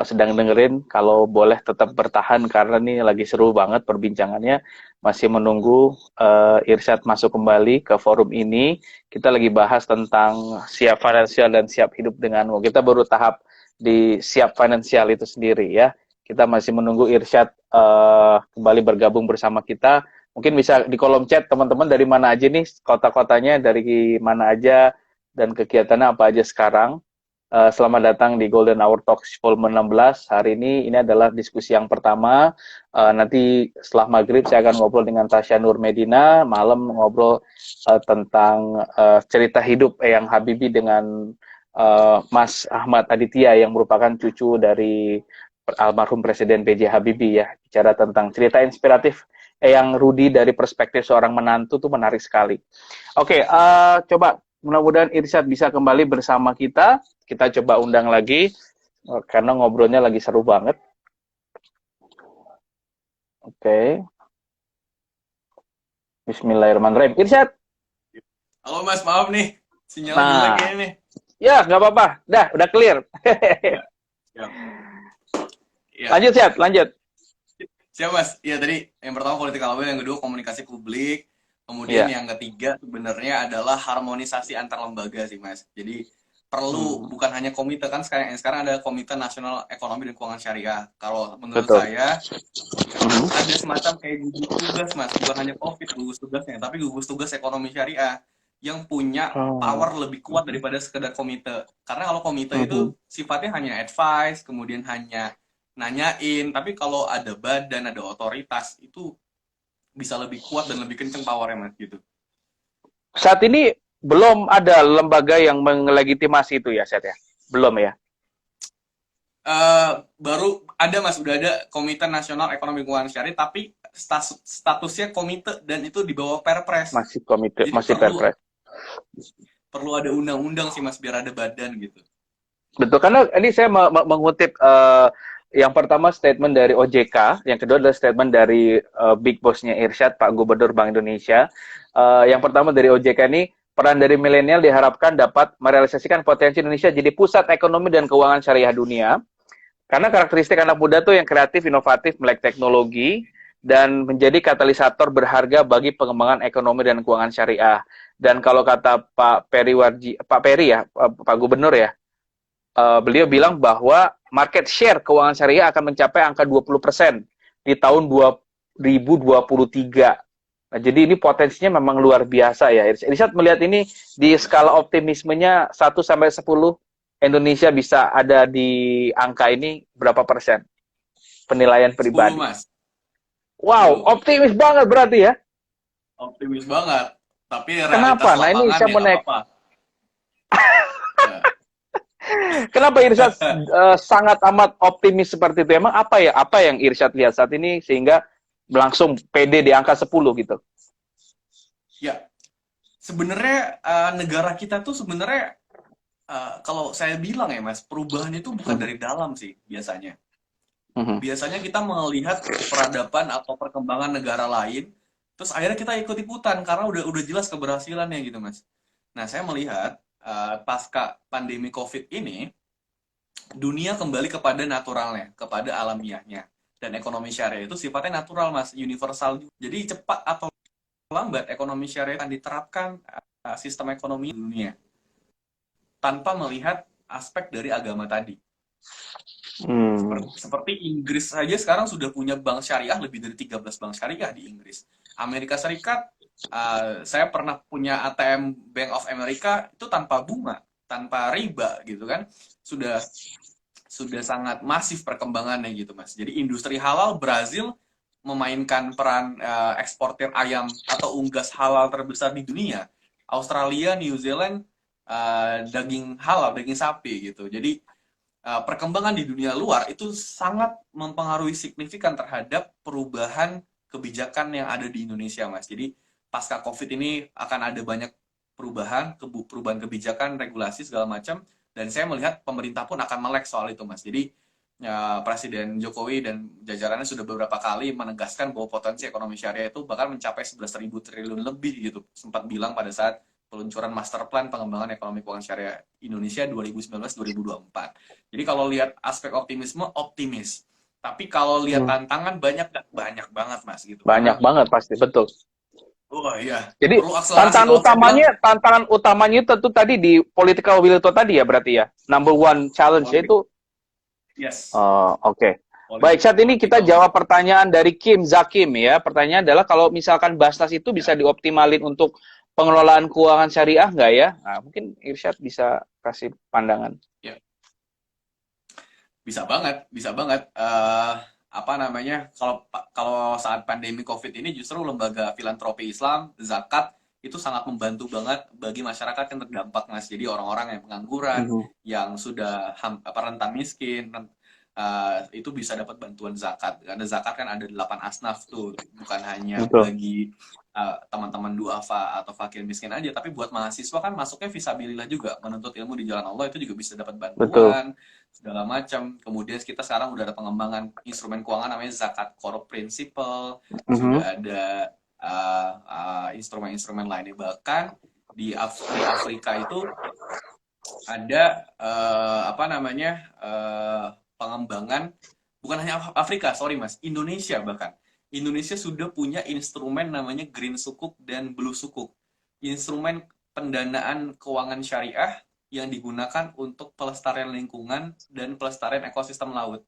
sedang dengerin, kalau boleh tetap bertahan karena ini lagi seru banget perbincangannya. Masih menunggu Irsyad masuk kembali ke forum ini. Kita lagi bahas tentang siap finansial dan siap hidup denganmu. Kita baru tahap di siap finansial itu sendiri ya. Kita masih menunggu Irsyad kembali bergabung bersama kita. Mungkin bisa di kolom chat teman-teman dari mana aja nih, kota-kotanya dari mana aja, dan kegiatannya apa aja sekarang. Selamat datang di Golden Hour Talks volume 16. Hari ini adalah diskusi yang pertama. Nanti setelah maghrib saya akan ngobrol dengan Tasya Nur Medina. Malam ngobrol tentang cerita hidup Eyang Habibie dengan Mas Ahmad Aditya yang merupakan cucu dari almarhum Presiden B.J. Habibie ya. Bicara tentang cerita inspiratif yang Rudi dari perspektif seorang menantu tuh menarik sekali. Oke, coba mudah-mudahan Irsyad bisa kembali bersama kita. Kita coba undang lagi karena ngobrolnya lagi seru banget. Oke. Bismillahirrahmanirrahim. Irsyad. halo Mas, maaf nih, sinyal jelek Nah, ini nih. ya nggak apa-apa. Dah, udah clear. Ya, siap. Ya, Lanjut, Syad. Lanjut. siap Mas. Ya tadi yang pertama political will, yang kedua komunikasi publik, kemudian Iya. yang ketiga sebenarnya adalah harmonisasi antar lembaga sih Mas. Jadi perlu bukan hanya komite, kan sekarang ada Komite Nasional Ekonomi dan Keuangan Syariah. Kalau menurut Betul. saya ada semacam kayak gugus tugas Mas, bukan hanya COVID gugus tugasnya, tapi gugus tugas ekonomi syariah yang punya power lebih kuat daripada sekedar komite. Karena kalau komite itu sifatnya hanya advice, kemudian hanya nanyain, tapi kalau ada badan, ada otoritas, itu bisa lebih kuat dan lebih kenceng powernya Mas gitu. Saat ini belum ada lembaga yang melegitimasi itu ya, Syed ya? Belum ya? Baru ada Mas, udah ada Komite Nasional Ekonomi Keuangan Syariah, tapi statusnya komite dan itu di bawah Perpres. Masih komite, Jadi masih Perpres. perlu ada undang-undang sih Mas, biar ada badan gitu. Betul, karena ini saya mengutip yang pertama statement dari OJK, yang kedua adalah statement dari Big Boss-nya Irsyad, Pak Gubernur Bank Indonesia. Yang pertama dari OJK ini, peran dari milenial diharapkan dapat merealisasikan potensi Indonesia jadi pusat ekonomi dan keuangan syariah dunia. Karena karakteristik anak muda tuh yang kreatif, inovatif, melek teknologi, dan menjadi katalisator berharga bagi pengembangan ekonomi dan keuangan syariah. Dan kalau kata Pak Peri ya, Pak Gubernur ya, beliau bilang bahwa market share keuangan syariah akan mencapai angka 20% di tahun 2023. Nah, jadi ini potensinya memang luar biasa ya. Irsyad melihat ini di skala optimismenya 1 sampai 10, Indonesia bisa ada di angka ini berapa persen? Penilaian 10 pribadi. Mas. Wow, 10. optimis banget berarti ya. Optimis banget. Tapi Kenapa? realitas Nah, ini lapangan saya ya mau nggak naik. apa-apa. Ya. Kenapa Irsyad sangat amat optimis seperti itu? Emang apa ya? Apa yang Irsyad lihat saat ini sehingga langsung PD di angka 10 gitu? Ya, sebenarnya negara kita tuh sebenarnya kalau saya bilang ya Mas, perubahan itu bukan Mhm, dari dalam sih biasanya. mhm, Biasanya kita melihat peradaban atau perkembangan negara lain, terus akhirnya kita ikut-ikutan karena udah jelas keberhasilannya gitu Mas. Nah, saya melihat pasca pandemi COVID ini, dunia kembali kepada naturalnya, kepada alamiahnya. Dan ekonomi syariah itu sifatnya natural Mas, universal. Jadi cepat atau lambat ekonomi syariah akan diterapkan sistem ekonomi dunia tanpa melihat aspek dari agama tadi. hmm, Seperti Inggris saja sekarang sudah punya bank syariah, lebih dari 13 bank syariah di Inggris. Amerika Serikat, saya pernah punya ATM Bank of America itu tanpa bunga, tanpa riba gitu kan. Sudah sudah sangat masif perkembangannya gitu Mas. Jadi industri halal Brazil memainkan peran eksportir ayam atau unggas halal terbesar di dunia. Australia, New Zealand daging halal, daging sapi gitu. Jadi perkembangan di dunia luar itu sangat mempengaruhi signifikan terhadap perubahan kebijakan yang ada di Indonesia, Mas. Jadi pasca COVID ini akan ada banyak perubahan kebijakan, regulasi segala macam, dan saya melihat pemerintah pun akan melek soal itu, Mas. Jadi Presiden Jokowi dan jajarannya sudah beberapa kali menegaskan bahwa potensi ekonomi syariah itu bakal mencapai 11.000 triliun lebih gitu. Sempat bilang pada saat peluncuran master plan pengembangan ekonomi keuangan syariah Indonesia 2019-2024. Jadi kalau lihat aspek optimisme, optimis. Tapi kalau lihat hmm. tantangan banyak banyak banget Mas gitu. Banyak Karena banget pasti, betul. wah iya, Jadi perlu akselerasi kalau saya bilang tantangan utamanya tentu tadi di political will itu tadi ya berarti ya. Number one challenge politik. itu. Yes, Oh, oke. Baik, politik saat ini kita political jawab will. pertanyaan dari Kim Zakim ya. Pertanyaan adalah kalau misalkan Basnas itu Ya, bisa dioptimalin untuk pengelolaan keuangan syariah nggak ya? Nah, mungkin Irsyad bisa kasih pandangan. ya. Bisa banget, bisa banget. Apa namanya? Kalau kalau saat pandemi COVID ini justru lembaga filantropi Islam, zakat itu sangat membantu banget bagi masyarakat yang terdampak, Mas. Jadi orang-orang yang pengangguran, Mhm. yang sudah rentan miskin, itu bisa dapat bantuan zakat. Karena zakat kan ada 8 asnaf tuh, bukan hanya Betul, bagi teman-teman duafa atau fakir miskin aja, tapi buat mahasiswa kan masuknya visabilillah juga, menuntut ilmu di jalan Allah itu juga bisa dapat betul. bantuan segala macam. Kemudian kita sekarang udah ada pengembangan instrumen keuangan namanya zakat korup principle, Mhm. sudah ada instrumen-instrumen lainnya. Bahkan di Afrika itu ada apa namanya pengembangan, bukan hanya Afrika, sorry Mas, Indonesia bahkan. Indonesia sudah punya instrumen namanya Green Sukuk dan Blue Sukuk. Instrumen pendanaan keuangan syariah yang digunakan untuk pelestarian lingkungan dan pelestarian ekosistem laut.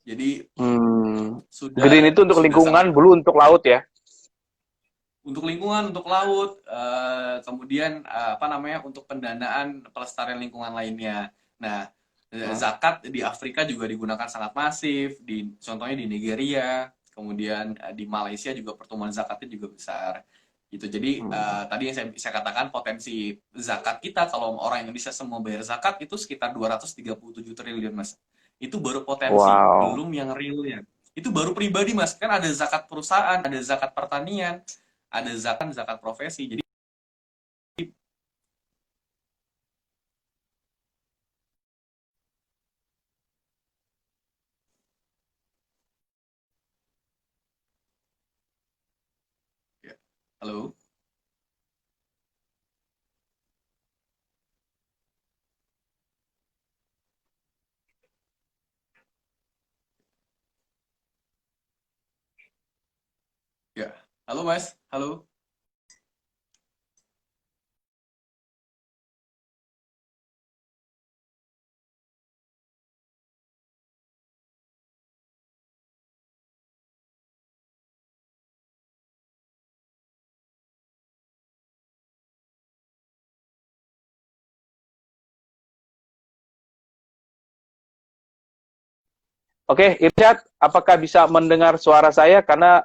Jadi Hmm. Green sudah itu untuk sudah sangat lingkungan, blue untuk laut ya. untuk lingkungan, untuk laut, kemudian apa namanya untuk pendanaan pelestarian lingkungan lainnya. Nah, Hmm. zakat di Afrika juga digunakan sangat masif, contohnya di Nigeria, kemudian di Malaysia juga pertumbuhan zakatnya juga besar. Gitu. Jadi Hmm. tadi yang saya katakan potensi zakat kita kalau orang Indonesia semua bayar zakat itu sekitar 237 triliun Mas. Itu baru potensi, Wow. belum yang realnya. Itu baru pribadi Mas. Kan ada zakat perusahaan, ada zakat pertanian, ada zakat zakat profesi. Jadi ya. Halo. Ya. Halo Mas. Halo. Oke, Irsyad, apakah bisa mendengar suara saya? Karena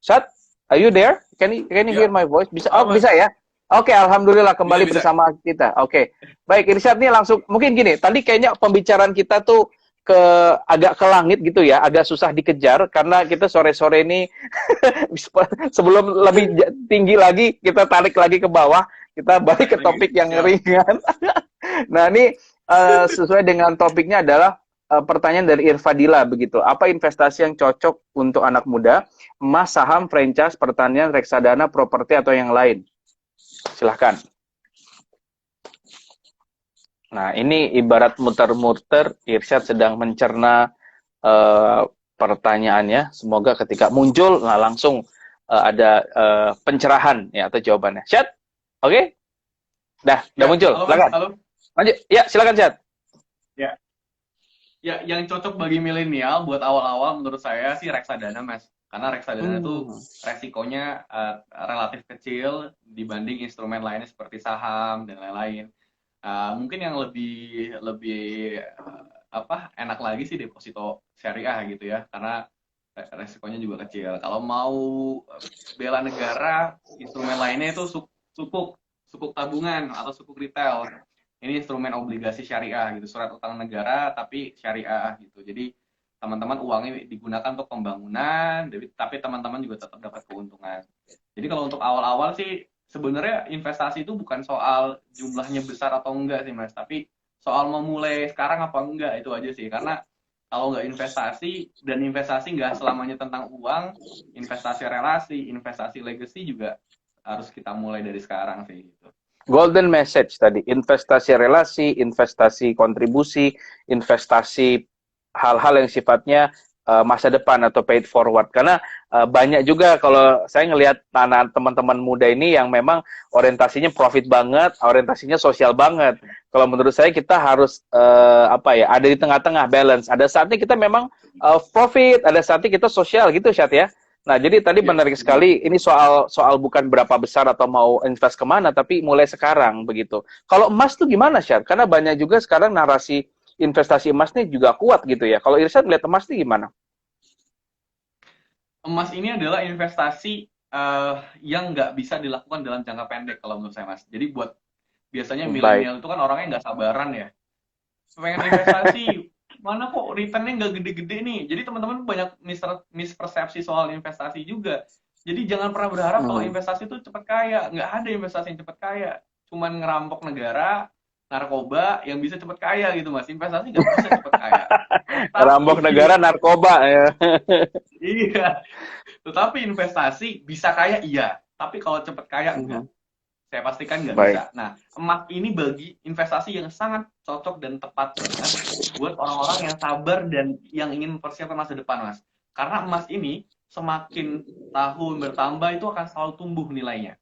Syad, are you there? Can you hear Ya. my voice? Bisa? Halo Oh, Mas. bisa ya. Oke, alhamdulillah Bisa kembali bisa. bersama kita. Oke, baik Irsyad nih langsung mungkin gini. Tadi kayaknya pembicaraan kita tuh ke agak ke langit gitu ya, agak susah dikejar karena kita sore-sore ini sebelum lebih tinggi lagi kita tarik lagi ke bawah, kita balik ke topik yang ringan. Nah, ini sesuai dengan topiknya adalah pertanyaan dari Irfadila begitu. Apa investasi yang cocok untuk anak muda? Emas, saham, franchise, pertanian, reksadana, properti atau yang lain? Silahkan. Nah, ini ibarat muter-muter, Irsyad sedang mencerna pertanyaannya. Semoga ketika muncul, nah langsung ada pencerahan ya atau jawabannya. Syad, oke? Okay? Udah ya, muncul. Silakan. Halo. Lanjut. Ya, silakan Syad. Ya. Ya, yang cocok bagi milenial buat awal-awal menurut saya sih reksadana, Mas. Karena reksadana itu resikonya relatif kecil dibanding instrumen lainnya seperti saham dan lain-lain. Mungkin yang lebih enak lagi sih deposito syariah gitu ya, karena resikonya juga kecil. Kalau mau bela negara, instrumen lainnya itu sukuk tabungan atau sukuk retail. Ini instrumen obligasi syariah gitu, surat utang negara tapi syariah gitu. Jadi teman-teman uangnya digunakan untuk pembangunan, tapi teman-teman juga tetap dapat keuntungan. Jadi kalau untuk awal-awal sih sebenarnya investasi itu bukan soal jumlahnya besar atau enggak sih Mas, tapi soal memulai sekarang apa enggak, itu aja sih. Karena kalau nggak investasi, dan investasi nggak selamanya tentang uang, investasi relasi, investasi legacy juga harus kita mulai dari sekarang sih gitu. Golden message tadi, investasi relasi, investasi kontribusi, investasi hal-hal yang sifatnya masa depan atau paid forward. Karena banyak juga kalau saya ngelihat teman-teman muda ini yang memang orientasinya profit banget, orientasinya sosial banget. Kalau menurut saya kita harus ada di tengah-tengah, balance. Ada saatnya kita memang profit, ada saatnya kita sosial gitu, Syat ya. Nah, jadi tadi menarik sekali, ini soal bukan berapa besar atau mau invest kemana, tapi mulai sekarang, begitu. Kalau emas tuh gimana, Syar? Karena banyak juga sekarang narasi investasi emas ini juga kuat gitu ya. Kalau Irsyad melihat emas ini gimana? Emas ini adalah investasi yang nggak bisa dilakukan dalam jangka pendek kalau menurut saya, Mas. Jadi biasanya milenial itu kan orangnya nggak sabaran ya. Pengen investasi, mana kok returnnya nggak gede-gede nih. Jadi teman-teman banyak mispersepsi soal investasi juga. Jadi jangan pernah berharap kalau investasi itu cepat kaya. Nggak ada investasi yang cepat kaya. Cuman ngerampok negara, narkoba yang bisa cepat kaya gitu, Mas. Investasi nggak bisa cepat kaya. Ngerampok negara, narkoba ya. Iya. Tetapi investasi bisa kaya, iya. Tapi kalau cepat kaya, enggak. Saya pastikan nggak bisa. Nah, emas ini bagi investasi yang sangat cocok dan tepat banget buat orang-orang yang sabar dan yang ingin mempersiapkan masa depan, Mas. Karena emas ini semakin tahun bertambah itu akan selalu tumbuh nilainya.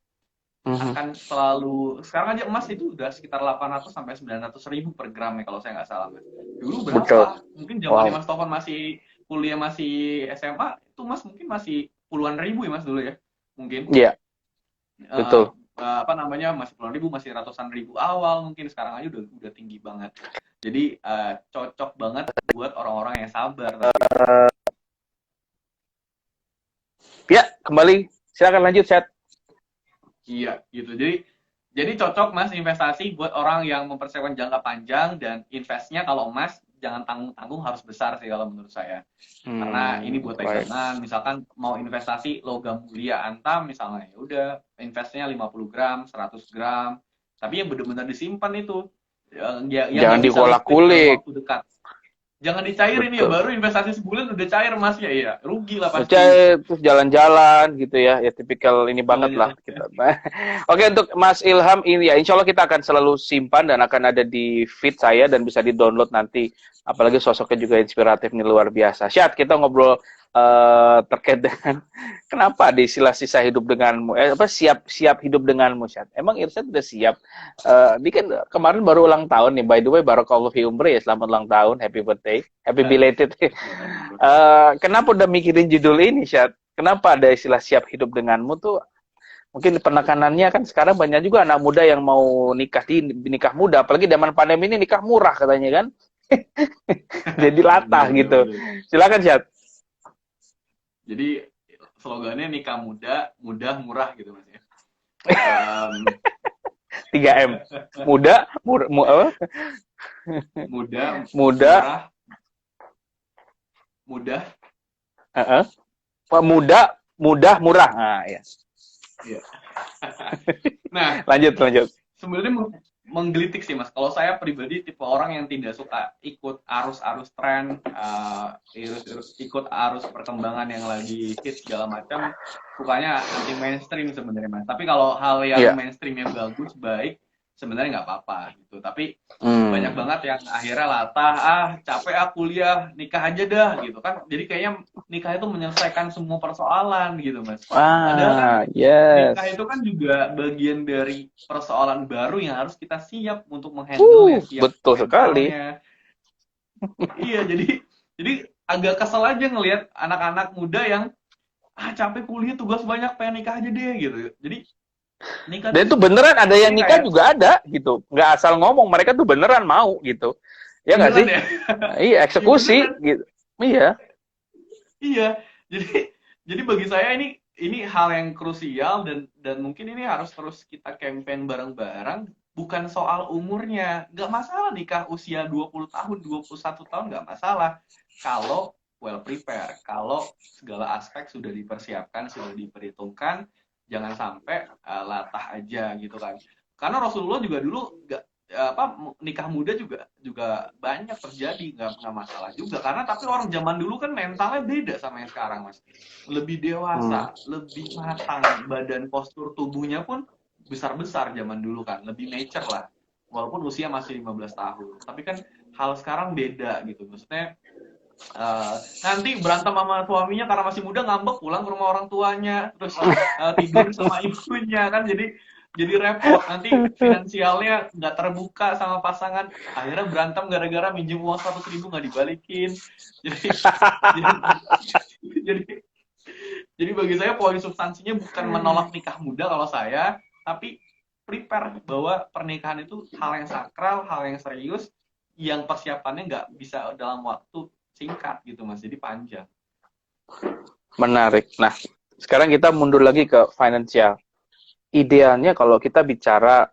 Akan selalu, sekarang aja emas itu udah sekitar 800 sampai 900 ribu per gram ya kalau saya nggak salah, Mas. Dulu berapa? Betul. Mungkin zaman Mas Tovan masih kuliah, masih SMA, itu Mas mungkin masih puluhan ribu ya Mas dulu ya. Mungkin. Iya. Betul. Masih puluhan ribu, masih ratusan ribu awal, mungkin sekarang aja udah tinggi banget. Jadi cocok banget buat orang-orang yang sabar. Ya, kembali. Silakan lanjut, Syed. Iya, gitu. Jadi cocok Mas investasi buat orang yang mempersiapkan jangka panjang, dan investnya kalau emas jangan tanggung-tanggung, harus besar sih kalau menurut saya. Karena ini buat pegangan, misalkan mau investasi logam mulia Antam misalnya, ya udah investnya 50 gram, 100 gram, tapi yang benar-benar disimpan itu. Jangan dikolak-kulik. Jangan dicairin. Betul. Ya baru investasi sebulan udah cair Mas, ya iya, rugi lah pasti. Cair terus jalan-jalan gitu ya, tipikal ini banget lah kita. Oke, untuk Mas Ilham ini ya, insya Allah kita akan selalu simpan dan akan ada di feed saya dan bisa di-download nanti. Apalagi sosoknya juga inspiratif nih, luar biasa. Syad, kita ngobrol terkait dengan kenapa di istilah sisa hidup denganmu, siap hidup denganmu, Syad. Emang Irsyad udah siap? Ini kan kemarin baru ulang tahun nih, by the way, barakallahu fi umri ya, selamat ulang tahun, happy birthday, happy belated. Kenapa udah mikirin judul ini, Syad? Kenapa ada istilah siap hidup denganmu tuh? Mungkin penekanannya kan sekarang banyak juga anak muda yang mau nikah muda, apalagi zaman pandemi ini nikah murah katanya kan. Jadi latah gitu. Silakan, Syad. Jadi slogannya nikah muda, mudah, murah gitu Mas ya. 3M. Muda, murah, murah, mudah. Heeh. Muda, mudah, murah. Nah, ya. Iya. Nah, Lanjut. sebenarnya menggelitik sih Mas. Kalau saya pribadi tipe orang yang tidak suka ikut arus-arus tren, ikut arus perkembangan yang lagi hit segala macam. Sukanya anti mainstream sebenarnya Mas. Tapi kalau hal yang Iya. mainstream yang bagus, baik, sebenarnya nggak apa-apa gitu. Tapi banyak Hmm. banget yang akhirnya latah, capek kuliah, nikah aja dah gitu kan. Jadi kayaknya nikah itu menyelesaikan semua persoalan gitu Mas. Padahal kan nikah Yes. itu kan juga bagian dari persoalan baru yang harus kita siap untuk menghandle ya, siap Betul sekali. mentalnya. Iya, jadi agak kesel aja ngelihat anak-anak muda yang capek kuliah tugas banyak pengen nikah aja deh gitu. Jadi nikah Dan tuh itu beneran ada yang ini nikah kayak juga ada gitu. Nggak asal ngomong, mereka tuh beneran mau gitu. Ya nggak beneran sih? ya. Iya, Iya beneran. eksekusi gitu. Iya. Iya. Jadi bagi saya ini hal yang krusial dan mungkin ini harus terus kita campaign bareng-bareng. Bukan soal umurnya, nggak masalah nikah usia 20 tahun, 21 tahun nggak masalah. Kalau well prepare, kalau segala aspek sudah dipersiapkan, sudah diperhitungkan, jangan sampai latah aja gitu kan. Karena Rasulullah juga dulu nggak nikah muda juga banyak terjadi, nggak masalah juga. Karena tapi orang zaman dulu kan mentalnya beda sama yang sekarang Mas, lebih Hmm. dewasa, lebih matang, badan postur tubuhnya pun besar-besar zaman dulu kan, lebih mature lah. Walaupun usia masih 15 tahun. Tapi kan hal sekarang beda gitu. Maksudnya nanti berantem sama suaminya karena masih muda, ngambek pulang ke rumah orang tuanya, terus tidur sama ibunya kan, jadi repot. Nanti finansialnya nggak terbuka sama pasangan, akhirnya berantem gara-gara minjem uang 100.000 nggak dibalikin. Jadi jadi jadi jadi bagi saya poin substansinya bukan menolak nikah muda kalau saya, tapi prepare bahwa pernikahan itu hal yang sakral, hal yang serius, yang persiapannya nggak bisa dalam waktu singkat gitu Mas, jadi panjang. Menarik. Nah, sekarang kita mundur lagi ke finansial. Idealnya kalau kita bicara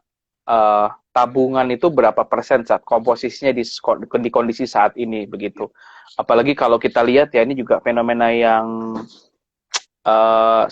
tabungan itu berapa persen saat komposisinya di kondisi saat ini begitu. Apalagi kalau kita lihat ya, ini juga fenomena yang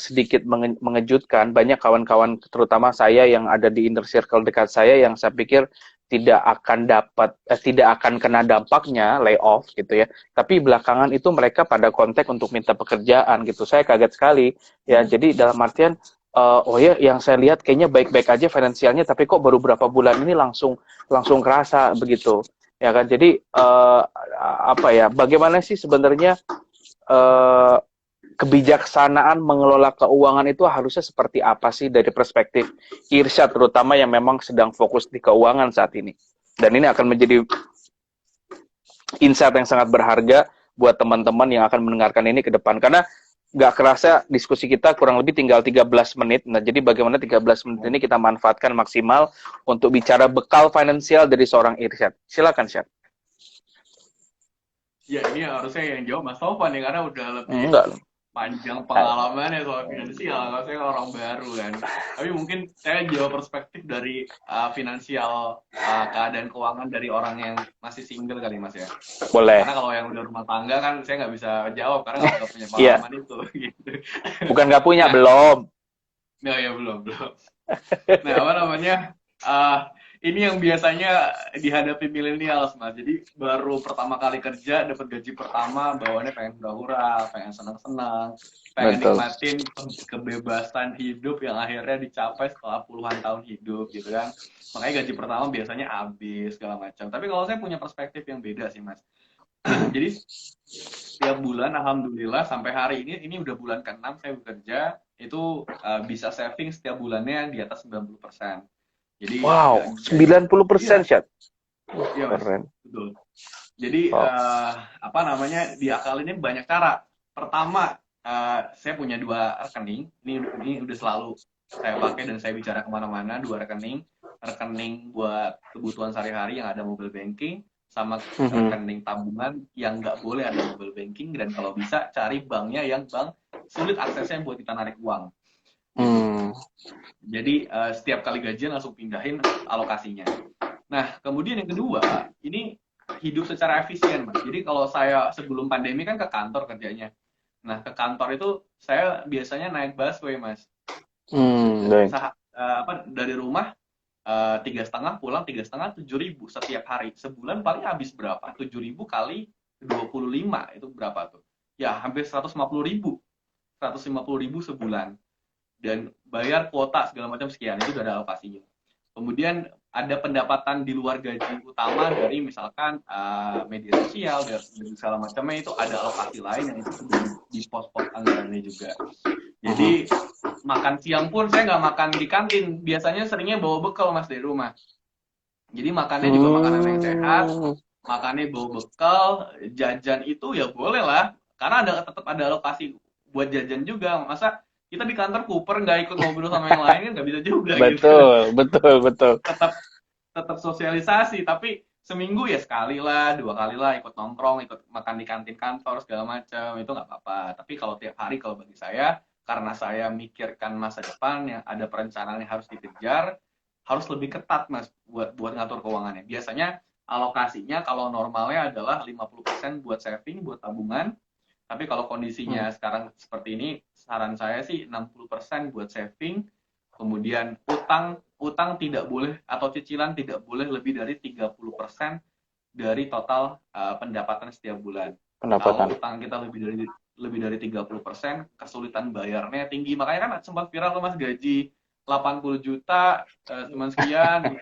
sedikit mengejutkan. Banyak kawan-kawan terutama saya yang ada di inner circle dekat saya yang saya pikir tidak akan kena dampaknya layoff gitu ya. Tapi belakangan itu mereka pada kontak untuk minta pekerjaan gitu. Saya kaget sekali ya. Jadi dalam artian oh ya, yang saya lihat kayaknya baik-baik aja finansialnya, tapi kok baru berapa bulan ini langsung langsung kerasa begitu ya kan. Jadi apa ya, bagaimana sih sebenarnya uh, kebijaksanaan mengelola keuangan itu harusnya seperti apa sih dari perspektif Irsyad, terutama yang memang sedang fokus di keuangan saat ini. Dan ini akan menjadi insight yang sangat berharga buat teman-teman yang akan mendengarkan ini ke depan. Karena nggak kerasa diskusi kita kurang lebih tinggal 13 menit. Nah, jadi bagaimana 13 menit ini kita manfaatkan maksimal untuk bicara bekal finansial dari seorang Irsyad. Silakan, Syad. Ya ini harusnya yang jawab Mas Taufan ya, karena udah lebih Enggak. panjang pengalamannya soal finansial, kalau saya orang baru kan. Tapi mungkin saya jawab perspektif dari finansial, keadaan keuangan dari orang yang masih single kali Mas ya. Boleh. Karena kalau yang udah rumah tangga kan saya nggak bisa jawab karena nggak punya Iya. pengalaman itu gitu. Bukan nggak punya, Nah, belum. ya belum. Nah, apa namanya? Uh, ini yang biasanya dihadapi milenial, Mas. Jadi baru pertama kali kerja, dapat gaji pertama, bawaannya pengen hura-hura, pengen senang-senang, pengen Betul. nikmatin kebebasan hidup yang akhirnya dicapai setelah puluhan tahun hidup, gitu kan. Makanya gaji pertama biasanya habis segala macam. Tapi kalau saya punya perspektif yang beda sih, Mas. Jadi setiap bulan, alhamdulillah sampai hari ini udah bulan ke-6 saya bekerja, itu bisa saving setiap bulannya di atas 90%. Jadi Wow, gaji, 90%, iya, Syad. iya Mas, Keren. betul. Jadi Wow. apa namanya, diakalinnya banyak cara. Pertama, saya punya 2 rekening. Ini udah selalu saya pakai dan saya bicara kemana-mana. 2 rekening, rekening buat kebutuhan sehari-hari yang ada mobile banking, sama rekening tabungan yang nggak boleh ada mobile banking, dan kalau bisa cari banknya yang bank sulit aksesnya buat kita narik uang gitu. Jadi setiap kali gajian langsung pindahin alokasinya. Nah, kemudian yang kedua, ini hidup secara efisien, Mas. Jadi kalau saya sebelum pandemi kan ke kantor kerjanya. Nah, ke kantor itu saya biasanya naik busway, Mas. Baik. Dari rumah 3,5 pulang 3,5 7.000 setiap hari. Sebulan paling habis berapa? 7.000 kali 25 itu berapa tuh? Ya hampir 150.000. 150.000 sebulan. Dan bayar kuota segala macam sekian, itu udah ada alokasinya. Kemudian ada pendapatan di luar gaji utama dari misalkan media sosial dan segala macamnya, itu ada alokasi lain yang itu sudah di pos-pos anggarannya juga. Jadi makan siang pun saya nggak makan di kantin, biasanya seringnya bawa bekal, Mas, dari rumah. Jadi makannya juga makanan yang sehat, makannya bawa bekal, jajan itu ya boleh lah, karena tetap ada alokasi buat jajan juga. Masa kita di kantor kuper nggak ikut ngobrol sama yang lain kan nggak bisa juga gitu. Betul. Tetap sosialisasi, tapi seminggu ya sekali lah, 2 kali lah ikut nongkrong, ikut makan di kantin kantor segala macam, itu nggak apa-apa. Tapi kalau tiap hari, kalau bagi saya, karena saya mikirkan masa depan yang ada perencanaan yang harus dikejar, harus lebih ketat, Mas, buat ngatur keuangannya. Biasanya alokasinya kalau normalnya adalah 50% buat saving, buat tabungan. Tapi kalau kondisinya sekarang seperti ini, saran saya sih 60% buat saving, kemudian utang tidak boleh, atau cicilan tidak boleh lebih dari 30% dari total pendapatan setiap bulan. Kalau utang kita lebih dari 30%, kesulitan bayarnya tinggi. Makanya kan sempat viral tuh, Mas, gaji 80 juta cuma sekian.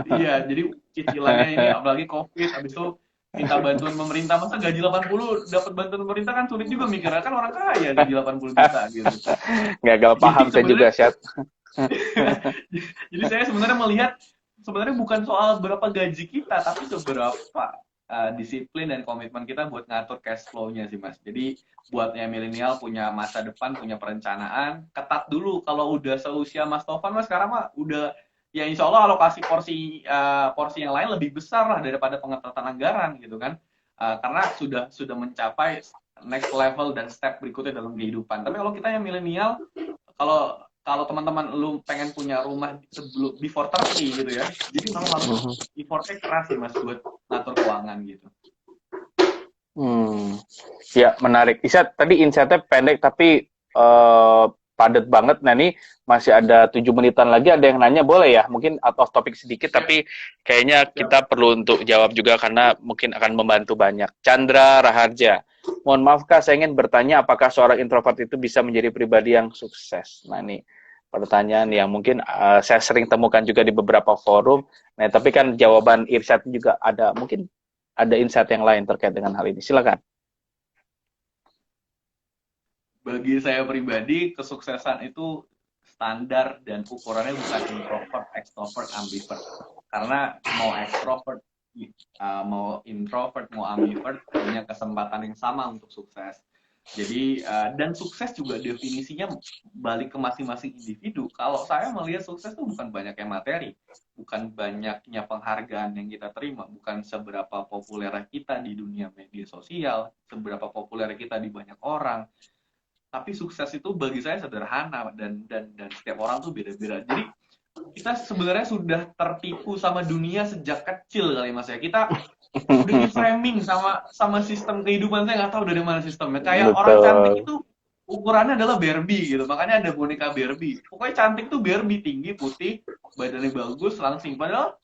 Iya, jadi cicilannya ini apalagi Covid, habis itu minta bantuan pemerintah. Masa gaji 80 dapat bantuan pemerintah, kan sulit juga mikirnya, kan orang kaya gaji 80 juta gitu. Gagal paham saya juga, Syed. Jadi saya sebenarnya melihat, sebenarnya bukan soal berapa gaji kita, tapi seberapa disiplin dan komitmen kita buat ngatur cash flow-nya sih, Mas. Jadi buatnya milenial punya masa depan, punya perencanaan, ketat dulu. Kalau udah seusia Mas Tovan, Mas, sekarang mah udah, ya insya Allah alokasi porsi yang lain lebih besar lah daripada pengetatan anggaran gitu kan. Karena sudah mencapai next level dan step berikutnya dalam kehidupan. Tapi kalau kita yang milenial, kalau teman-teman lu pengen punya rumah sebelum before 30 gitu ya, jadi memang harus effortnya keras sih, Mas, buat ngatur keuangan gitu. Ya, menarik. Tadi insight-nya pendek tapi padat banget. Nah, ini masih ada 7 menitan lagi. Ada yang nanya, boleh ya? Mungkin out of topic sedikit, tapi kayaknya kita perlu untuk jawab juga karena mungkin akan membantu banyak. Chandra Raharja, mohon maaf Kak, saya ingin bertanya apakah seorang introvert itu bisa menjadi pribadi yang sukses? Nah, ini pertanyaan yang mungkin saya sering temukan juga di beberapa forum. Nah, tapi kan jawaban Irsyad juga ada, mungkin ada insight yang lain terkait dengan hal ini. Silakan. Bagi saya pribadi, kesuksesan itu standar dan ukurannya bukan introvert, extrovert, ambivert. Karena mau extrovert, mau introvert, mau ambivert, punya kesempatan yang sama untuk sukses. Jadi, dan sukses juga definisinya balik ke masing-masing individu. Kalau saya melihat sukses itu bukan banyaknya materi, bukan banyaknya penghargaan yang kita terima, bukan seberapa populer kita di dunia media sosial, seberapa populer kita di banyak orang. Tapi sukses itu bagi saya sederhana, dan setiap orang tuh beda-beda. Jadi kita sebenarnya sudah tertipu sama dunia sejak kecil kali, Mas, ya. Kita udah di framing sama sistem kehidupan, saya nggak tahu dari mana sistemnya. Kayak orang cantik itu ukurannya adalah Barbie gitu, makanya ada boneka Barbie. Pokoknya cantik tuh Barbie, tinggi, putih, badannya bagus, langsing. Padahal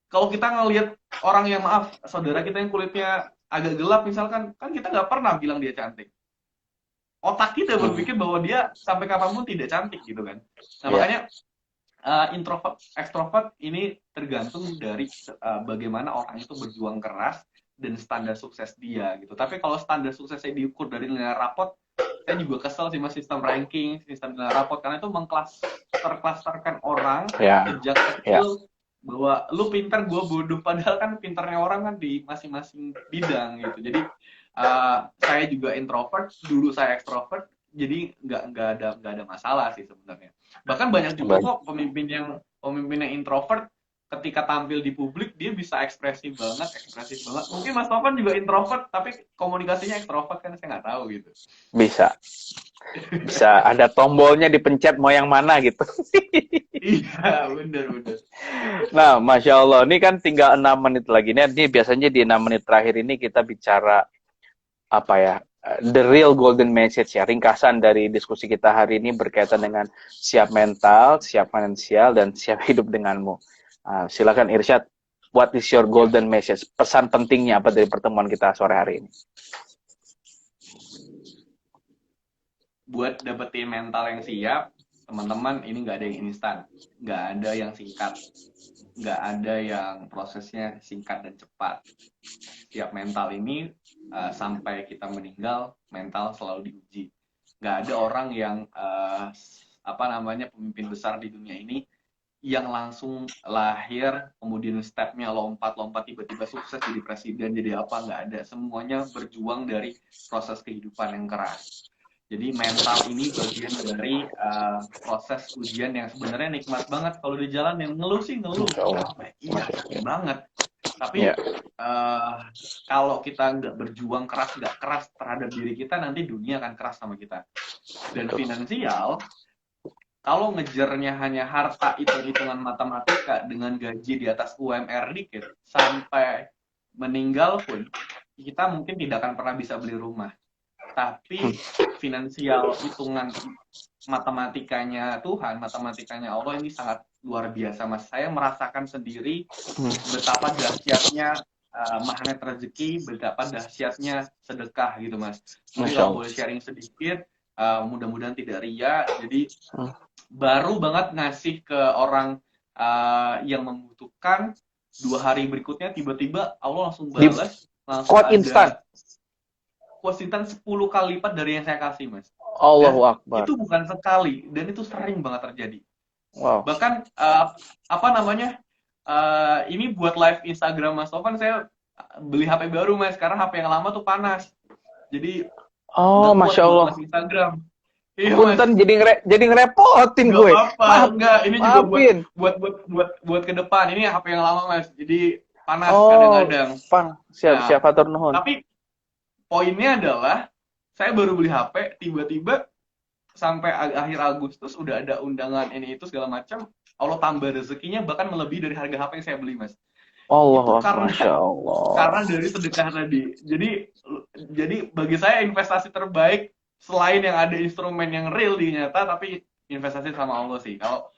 kalau kita ngelihat orang yang, maaf, saudara kita yang kulitnya agak gelap misalkan, kan kita nggak pernah bilang dia cantik. Otak kita berpikir bahwa dia sampai kapanpun tidak cantik gitu kan. Nah, makanya introvert, extrovert ini tergantung dari bagaimana orang itu berjuang keras dan standar sukses dia gitu. Tapi kalau standar suksesnya diukur dari nilai rapot, saya juga kesel sih, Mas, sistem ranking, sistem nilai rapot, karena itu mengklasterkan orang sejak kecil bahwa lu pintar, gue bodoh, padahal kan pintarnya orang kan di masing-masing bidang gitu. Jadi saya juga introvert, dulu saya extrovert, jadi nggak ada masalah sih sebenarnya. Bahkan banyak juga kok pemimpin yang introvert, ketika tampil di publik dia bisa ekspresif banget. Mungkin Mas Tovan juga introvert tapi komunikasinya ekstrovert kan, saya nggak tahu gitu. Bisa ada tombolnya dipencet mau yang mana gitu. Iya, bener. Nah, Masya Allah, ini kan tinggal 6 menit lagi. Ini biasanya di 6 menit terakhir ini kita bicara apa ya, the real golden message ya, ringkasan dari diskusi kita hari ini berkaitan dengan siap mental, siap finansial, dan siap hidup denganmu. Silakan Irsyad, what is your Ya, golden message? Pesan pentingnya apa dari pertemuan kita sore hari ini? buat dapetin mental yang siap, teman-teman, ini nggak ada yang instan, nggak ada yang singkat, nggak ada yang prosesnya singkat dan cepat. Siap mental ini sampai kita meninggal, mental selalu diuji. Nggak ada orang yang apa namanya pemimpin besar di dunia ini yang langsung lahir, kemudian stepnya lompat-lompat tiba-tiba sukses jadi presiden, jadi apa, nggak ada. Semuanya berjuang dari proses kehidupan yang keras. Jadi mental ini bagian dari proses ujian yang sebenarnya nikmat banget. Kalau di jalan yang ngeluh sih ngeluh, iya banget. Tapi Ya, kalau kita nggak berjuang keras, nggak keras terhadap diri kita, nanti dunia akan keras sama kita. Dan betul. finansial, kalau ngejarnya hanya harta, hitung-hitungan matematika dengan gaji di atas UMR dikit, sampai meninggal pun, kita mungkin tidak akan pernah bisa beli rumah. Tapi finansial, hitungan matematikanya Tuhan, matematikanya Allah ini sangat luar biasa, Mas. Saya merasakan sendiri betapa dahsyatnya magnet rezeki, betapa dahsyatnya sedekah gitu, Mas. Mungkin Masya kalau Allah. boleh sharing sedikit, mudah-mudahan tidak ria. Jadi baru banget ngasih ke orang yang membutuhkan, 2 hari berikutnya tiba-tiba Allah langsung Di balas, langsung quote instan. ada kuasitan 10 kali lipat dari yang saya kasih, Mas. Allahu Dan Akbar. itu bukan sekali, dan itu sering banget terjadi. Wow. Bahkan apa namanya, ini buat live Instagram Mas Tovan, saya beli HP baru, Mas. Karena HP yang lama tuh panas, jadi Oh, nggak kuat Masya buat Allah. live Instagram. Iya, Mas. Punten jadi ngerepotin Nggak gue. apa-apa, Maaf, enggak. Ini juga maafin. buat ke depan. Ini HP yang lama, Mas. Jadi panas Oh, kadang-kadang. siap, Nah, hatur nuhun. tapi poinnya adalah saya baru beli HP, tiba-tiba sampai akhir Agustus udah ada undangan ini itu segala macam. Allah tambah rezekinya bahkan melebihi dari harga HP yang saya beli, Mas. Allahu Itu Akbar, Masya Allah. karena dari sedekah tadi. Jadi bagi saya investasi terbaik selain yang ada instrumen yang real di nyata, tapi investasi sama Allah sih. Kalau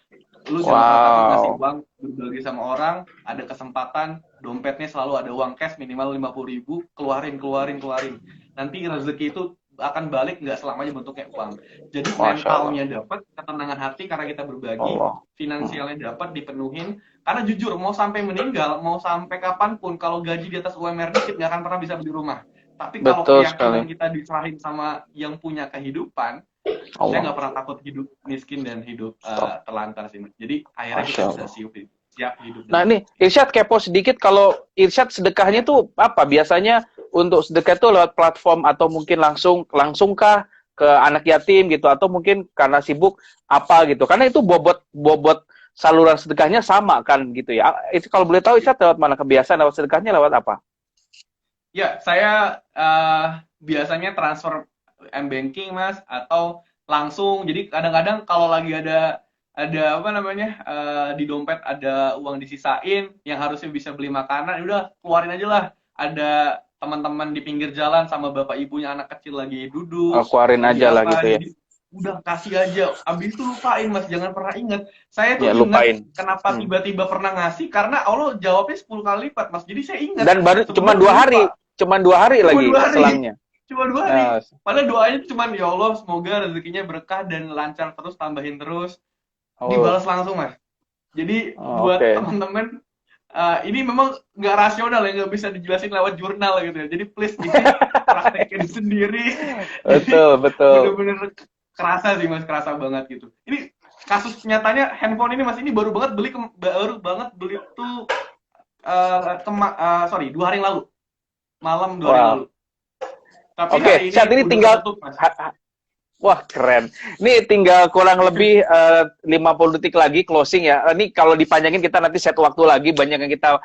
lu jangan pernah takut ngasih Wow. uang, berbagi sama orang, ada kesempatan, dompetnya selalu ada uang cash minimal 50.000, keluarin. Nanti rezeki itu akan balik, nggak selamanya bentuknya uang. Jadi Masya Allah. mentalnya dapat, ketenangan hati karena kita berbagi, Allah. finansialnya dapat, dipenuhin. Karena jujur, mau sampai meninggal, mau sampai kapanpun, kalau gaji di atas UMR dikit nggak akan pernah bisa beli rumah. Tapi kalau Betul keyakinan sekali. kita diserahin sama yang punya kehidupan, saya Allah. nggak pernah takut hidup miskin dan hidup terlantar sih. Jadi akhirnya Masya kita Allah. bisa siap hidup. Nah ini Irsyad kepo sedikit, kalau Irsyad sedekahnya tuh apa? Biasanya untuk sedekah itu lewat platform atau mungkin langsungkah ke anak yatim gitu, atau mungkin karena sibuk apa gitu? Karena itu bobot saluran sedekahnya sama kan gitu ya. Itu kalau boleh tahu Irsyad lewat mana, kebiasaan lewat sedekahnya lewat apa? Ya, saya biasanya transfer m-banking, Mas, atau langsung. Jadi kadang-kadang kalau lagi ada apa namanya, di dompet ada uang disisain yang harusnya bisa beli makanan, udah keluarin aja lah. Ada teman-teman di pinggir jalan sama bapak ibunya anak kecil lagi duduk, Keluarin lagi aja lah apa, gitu ya. jadi udah kasih aja. Abis itu lupain, Mas, jangan pernah ingat. Saya tuh Ya ingat lupain. kenapa tiba-tiba pernah ngasih, karena Allah jawabnya 10 kali lipat, Mas. Jadi saya ingat. Dan baru cuma Sebelumnya 2 hari, lupa. cuma 2 hari Cuma lagi 2 hari. selangnya. Cuma 2 hari. Ya, Padahal doanya cuma, ya Allah semoga rezekinya berkah dan lancar terus, tambahin terus. oh, Dibalas langsung, Mas. Jadi buat oke. teman-teman, ini memang nggak rasional ya, nggak bisa dijelasin lewat jurnal gitu ya. Jadi please ini praktekin sendiri. Betul, betul. Bener-bener kerasa sih, Mas, kerasa banget gitu. Ini kasus nyatanya handphone ini, Mas, ini baru banget beli tuh 2 hari yang lalu. Malam 2 hari yang lalu. Tapi Oke, hari ini saat ini udah tinggal tutup, Mas. Wah, keren. Ini tinggal kurang lebih 50 detik lagi closing ya. Ini kalau dipanjangin kita nanti set waktu lagi, banyak yang kita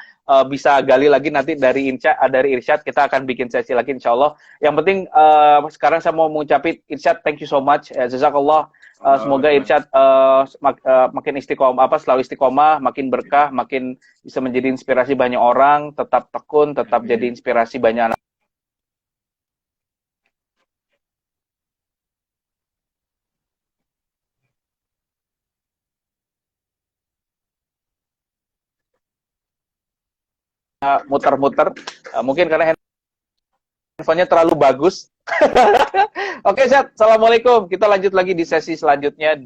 bisa gali lagi nanti dari Irsyad, kita akan bikin sesi lagi insya Allah. Yang penting sekarang saya mau mengucapin Irsyad, thank you so much. Jazakallah. Semoga Irsyad makin istiqomah, selalu istiqomah, makin berkah, makin bisa menjadi inspirasi banyak orang, tetap tekun, tetap jadi inspirasi banyak anak. Muter-muter, mungkin karena handphonenya terlalu bagus. Oke, Zat. Assalamualaikum. Kita lanjut lagi di sesi selanjutnya.